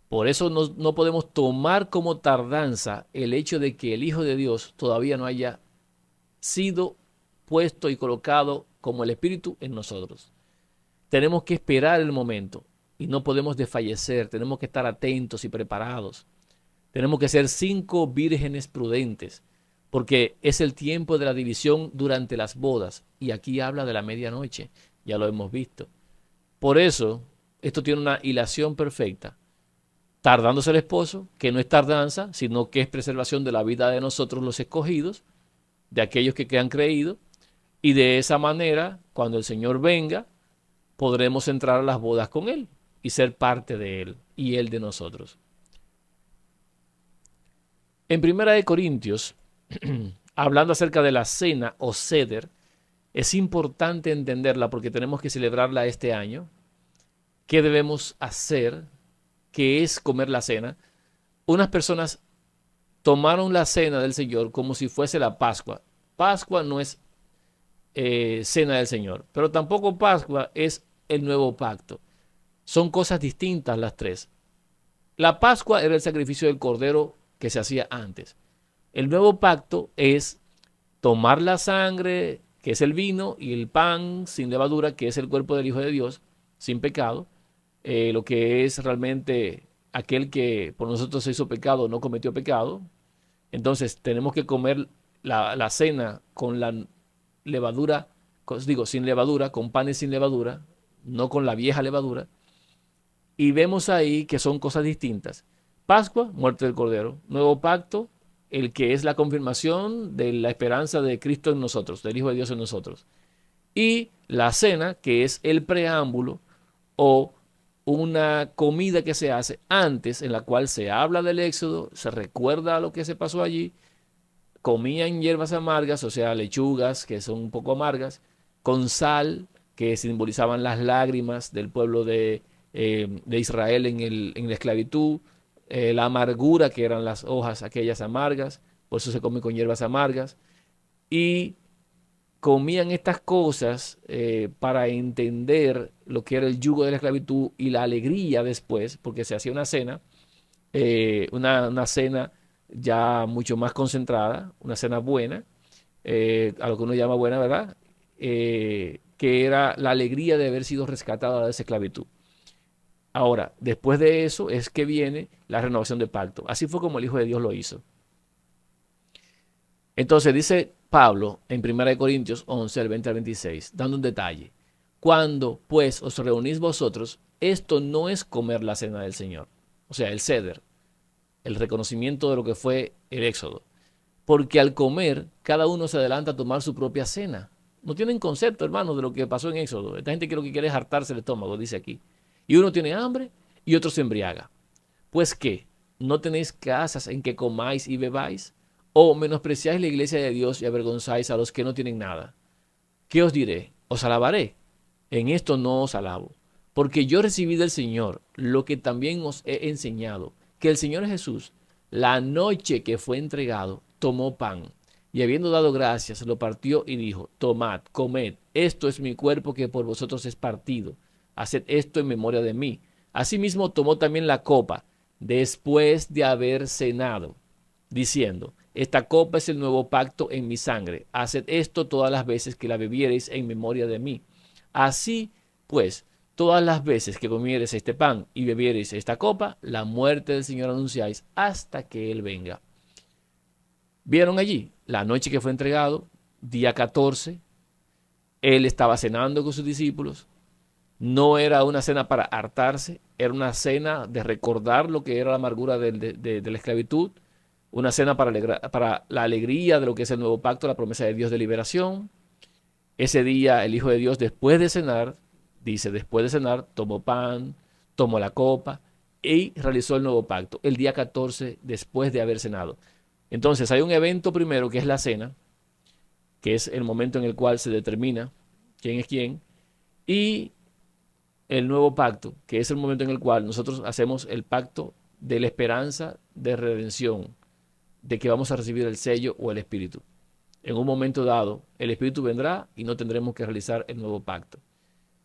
Por eso no podemos tomar como tardanza el hecho de que el Hijo de Dios todavía no haya sido puesto y colocado como el Espíritu en nosotros. Tenemos que esperar el momento y no podemos desfallecer, tenemos que estar atentos y preparados. Tenemos que ser 5 vírgenes prudentes, porque es el tiempo de la división durante las bodas, y aquí habla de la medianoche, ya lo hemos visto. Por eso, esto tiene una hilación perfecta. Tardándose el esposo, que no es tardanza, sino que es preservación de la vida de nosotros los escogidos, de aquellos que han creído, y de esa manera, cuando el Señor venga, podremos entrar a las bodas con Él y ser parte de Él y Él de nosotros. En 1 Corintios, hablando acerca de la cena o ceder, es importante entenderla porque tenemos que celebrarla este año. ¿Qué debemos hacer? ¿Qué es comer la cena? Unas personas tomaron la cena del Señor como si fuese la Pascua. Pascua no es cena del Señor, pero tampoco Pascua es el nuevo pacto. Son cosas distintas las tres. La Pascua era el sacrificio del cordero que se hacía antes. El nuevo pacto es tomar la sangre, que es el vino, y el pan sin levadura, que es el cuerpo del Hijo de Dios, sin pecado. Lo que es realmente aquel que por nosotros se hizo pecado, no cometió pecado. Entonces tenemos que comer la cena con la levadura, sin levadura, con panes sin levadura, no con la vieja levadura. Y vemos ahí que son cosas distintas. Pascua, muerte del Cordero. Nuevo pacto, el que es la confirmación de la esperanza de Cristo en nosotros, del Hijo de Dios en nosotros. Y la cena, que es el preámbulo o una comida que se hace antes, en la cual se habla del Éxodo, se recuerda lo que se pasó allí, comían hierbas amargas, o sea, lechugas que son un poco amargas, con sal, que simbolizaban las lágrimas del pueblo de Israel en la esclavitud, la amargura, que eran las hojas aquellas amargas, por eso se come con hierbas amargas, y comían estas cosas para entender lo que era el yugo de la esclavitud y la alegría después, porque se hacía una cena, una cena ya mucho más concentrada, una cena buena, a lo que uno llama buena, ¿verdad? Que era la alegría de haber sido rescatada de esa esclavitud. Ahora, después de eso es que viene la renovación del pacto. Así fue como el Hijo de Dios lo hizo. Entonces dice Pablo en 1 Corintios 11, al 20 al 26, dando un detalle. Cuando pues os reunís vosotros, esto no es comer la cena del Señor. O sea, el ceder, el reconocimiento de lo que fue el Éxodo. Porque al comer, cada uno se adelanta a tomar su propia cena. No tienen concepto, hermanos, de lo que pasó en Éxodo. Esta gente que lo que quiere es hartarse el estómago, dice aquí. Y uno tiene hambre y otro se embriaga. Pues ¿qué? ¿No tenéis casas en que comáis y bebáis? ¿O menospreciáis la iglesia de Dios y avergonzáis a los que no tienen nada? ¿Qué os diré? Os alabaré. En esto no os alabo. Porque yo recibí del Señor lo que también os he enseñado, que el Señor Jesús, la noche que fue entregado, tomó pan, y habiendo dado gracias, lo partió y dijo, tomad, comed, esto es mi cuerpo que por vosotros es partido. Haced esto en memoria de mí. Asimismo tomó también la copa, después de haber cenado, diciendo, esta copa es el nuevo pacto en mi sangre. Haced esto todas las veces que la bebiereis en memoria de mí. Así, pues, todas las veces que comiereis este pan y bebiereis esta copa, la muerte del Señor anunciáis hasta que Él venga. ¿Vieron allí? La noche que fue entregado, día 14, Él estaba cenando con sus discípulos. No era una cena para hartarse, era una cena de recordar lo que era la amargura de la esclavitud, una cena para la alegría de lo que es el nuevo pacto, la promesa de Dios de liberación. Ese día el Hijo de Dios, después de cenar, dice, después de cenar, tomó pan, tomó la copa y realizó el nuevo pacto, el día 14 después de haber cenado. Entonces hay un evento primero que es la cena, que es el momento en el cual se determina quién es quién, y el nuevo pacto, que es el momento en el cual nosotros hacemos el pacto de la esperanza de redención, de que vamos a recibir el sello o el Espíritu. En un momento dado, el Espíritu vendrá y no tendremos que realizar el nuevo pacto,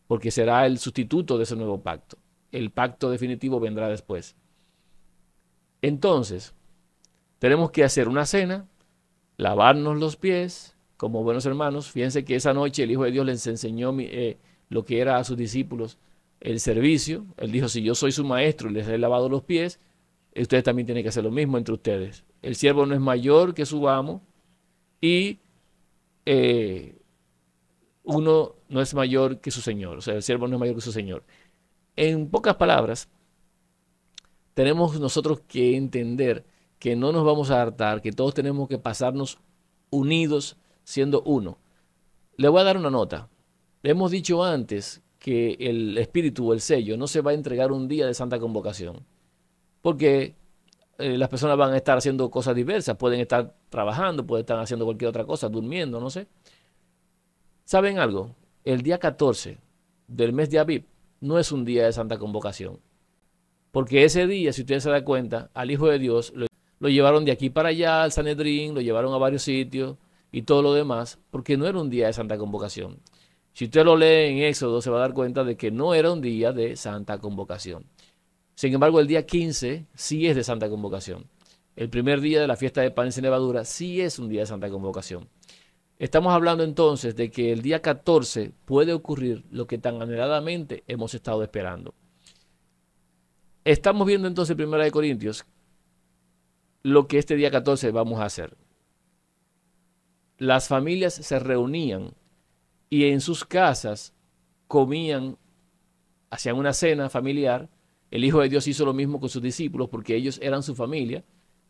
porque será el sustituto de ese nuevo pacto. El pacto definitivo vendrá después. Entonces, tenemos que hacer una cena, lavarnos los pies como buenos hermanos. Fíjense que esa noche el Hijo de Dios les enseñó lo que era a sus discípulos el servicio. Él dijo, si yo soy su maestro y les he lavado los pies, ustedes también tienen que hacer lo mismo entre ustedes. El siervo no es mayor que su amo y uno no es mayor que su señor. O sea, el siervo no es mayor que su señor. En pocas palabras, tenemos nosotros que entender que no nos vamos a hartar, que todos tenemos que pasarnos unidos siendo uno. Le voy a dar una nota. Le hemos dicho antes que el espíritu o el sello no se va a entregar un día de santa convocación, porque las personas van a estar haciendo cosas diversas, pueden estar trabajando, pueden estar haciendo cualquier otra cosa, durmiendo, no sé. ¿Saben algo? El día 14 del mes de Abib no es un día de santa convocación, porque ese día, si ustedes se dan cuenta, al Hijo de Dios lo llevaron de aquí para allá, al Sanedrín, lo llevaron a varios sitios y todo lo demás, porque no era un día de santa convocación. Si usted lo lee en Éxodo, se va a dar cuenta de que no era un día de santa convocación. Sin embargo, el día 15 sí es de santa convocación. El primer día de la fiesta de panes sin levadura sí es un día de santa convocación. Estamos hablando entonces de que el día 14 puede ocurrir lo que tan anheladamente hemos estado esperando. Estamos viendo entonces en 1 Corintios lo que este día 14 vamos a hacer. Las familias se reunían y en sus casas comían, hacían una cena familiar. El Hijo de Dios hizo lo mismo con sus discípulos porque ellos eran su familia.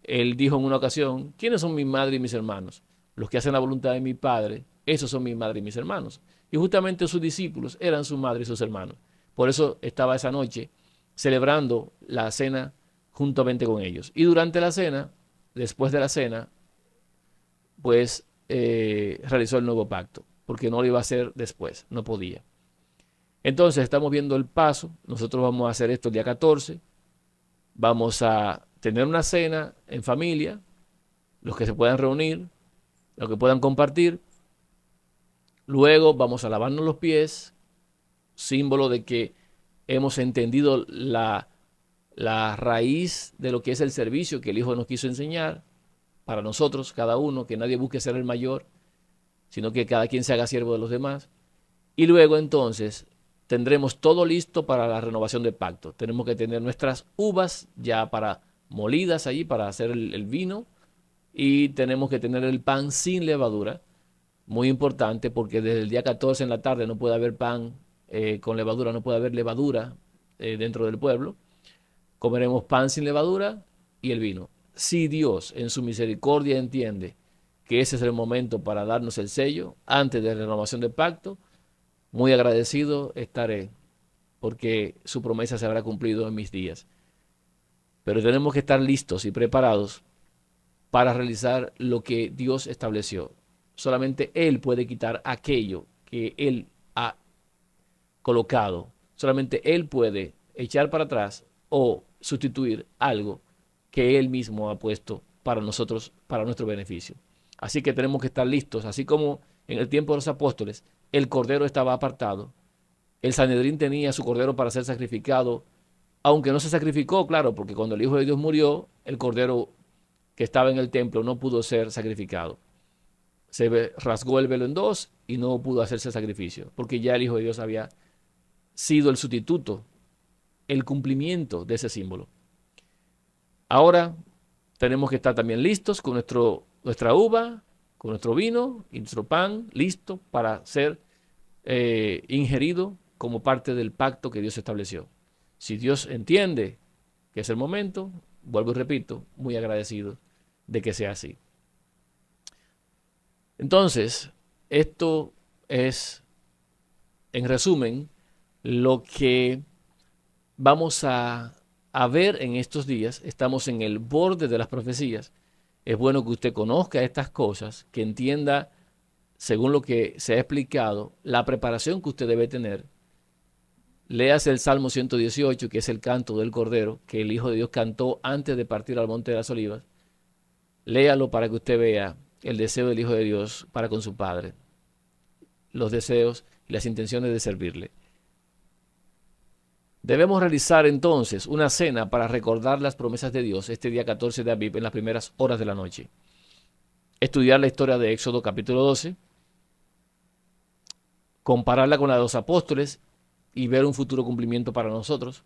Él dijo en una ocasión, ¿quiénes son mi madre y mis hermanos? Los que hacen la voluntad de mi Padre, esos son mi madre y mis hermanos. Y justamente sus discípulos eran su madre y sus hermanos. Por eso estaba esa noche celebrando la cena juntamente con ellos. Y durante la cena, después de la cena, pues realizó el nuevo pacto, porque no lo iba a hacer después, no podía. Entonces estamos viendo el paso, nosotros vamos a hacer esto el día 14, vamos a tener una cena en familia, los que se puedan reunir, los que puedan compartir, luego vamos a lavarnos los pies, símbolo de que hemos entendido la raíz de lo que es el servicio que el Hijo nos quiso enseñar, para nosotros, cada uno, que nadie busque ser el mayor, sino que cada quien se haga siervo de los demás. Y luego entonces tendremos todo listo para la renovación del pacto. Tenemos que tener nuestras uvas ya para molidas allí para hacer el vino, y tenemos que tener el pan sin levadura, muy importante porque desde el día 14 en la tarde no puede haber pan con levadura, no puede haber levadura dentro del pueblo. Comeremos pan sin levadura y el vino. Si Dios en su misericordia entiende que ese es el momento para darnos el sello antes de la renovación del pacto, muy agradecido estaré porque su promesa se habrá cumplido en mis días. Pero tenemos que estar listos y preparados para realizar lo que Dios estableció. Solamente Él puede quitar aquello que Él ha colocado. Solamente Él puede echar para atrás o sustituir algo que Él mismo ha puesto para nosotros, para nuestro beneficio. Así que tenemos que estar listos, así como en el tiempo de los apóstoles, el cordero estaba apartado, el Sanedrín tenía su cordero para ser sacrificado, aunque no se sacrificó, claro, porque cuando el Hijo de Dios murió, el cordero que estaba en el templo no pudo ser sacrificado. Se rasgó el velo en dos y no pudo hacerse sacrificio, porque ya el Hijo de Dios había sido el sustituto, el cumplimiento de ese símbolo. Ahora tenemos que estar también listos con nuestra uva, con nuestro vino y nuestro pan, listo para ser ingerido como parte del pacto que Dios estableció. Si Dios entiende que es el momento, vuelvo y repito, muy agradecido de que sea así. Entonces, esto es, en resumen, lo que vamos a ver en estos días. Estamos en el borde de las profecías. Es bueno que usted conozca estas cosas, que entienda, según lo que se ha explicado, la preparación que usted debe tener. Léase el Salmo 118, que es el canto del Cordero, que el Hijo de Dios cantó antes de partir al Monte de las Olivas. Léalo para que usted vea el deseo del Hijo de Dios para con su Padre, los deseos y las intenciones de servirle. Debemos realizar entonces una cena para recordar las promesas de Dios este día 14 de Aviv en las primeras horas de la noche. Estudiar la historia de Éxodo capítulo 12, compararla con la de los apóstoles y ver un futuro cumplimiento para nosotros.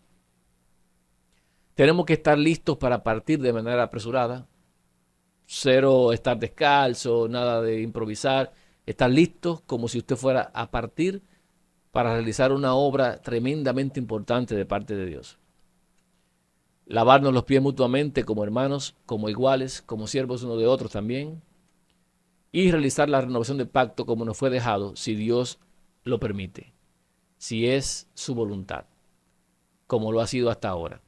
Tenemos que estar listos para partir de manera apresurada. Cero estar descalzo, nada de improvisar. Estar listos como si usted fuera a partir para realizar una obra tremendamente importante de parte de Dios. Lavarnos los pies mutuamente como hermanos, como iguales, como siervos uno de otros también. Y realizar la renovación del pacto como nos fue dejado, si Dios lo permite, si es su voluntad, como lo ha sido hasta ahora.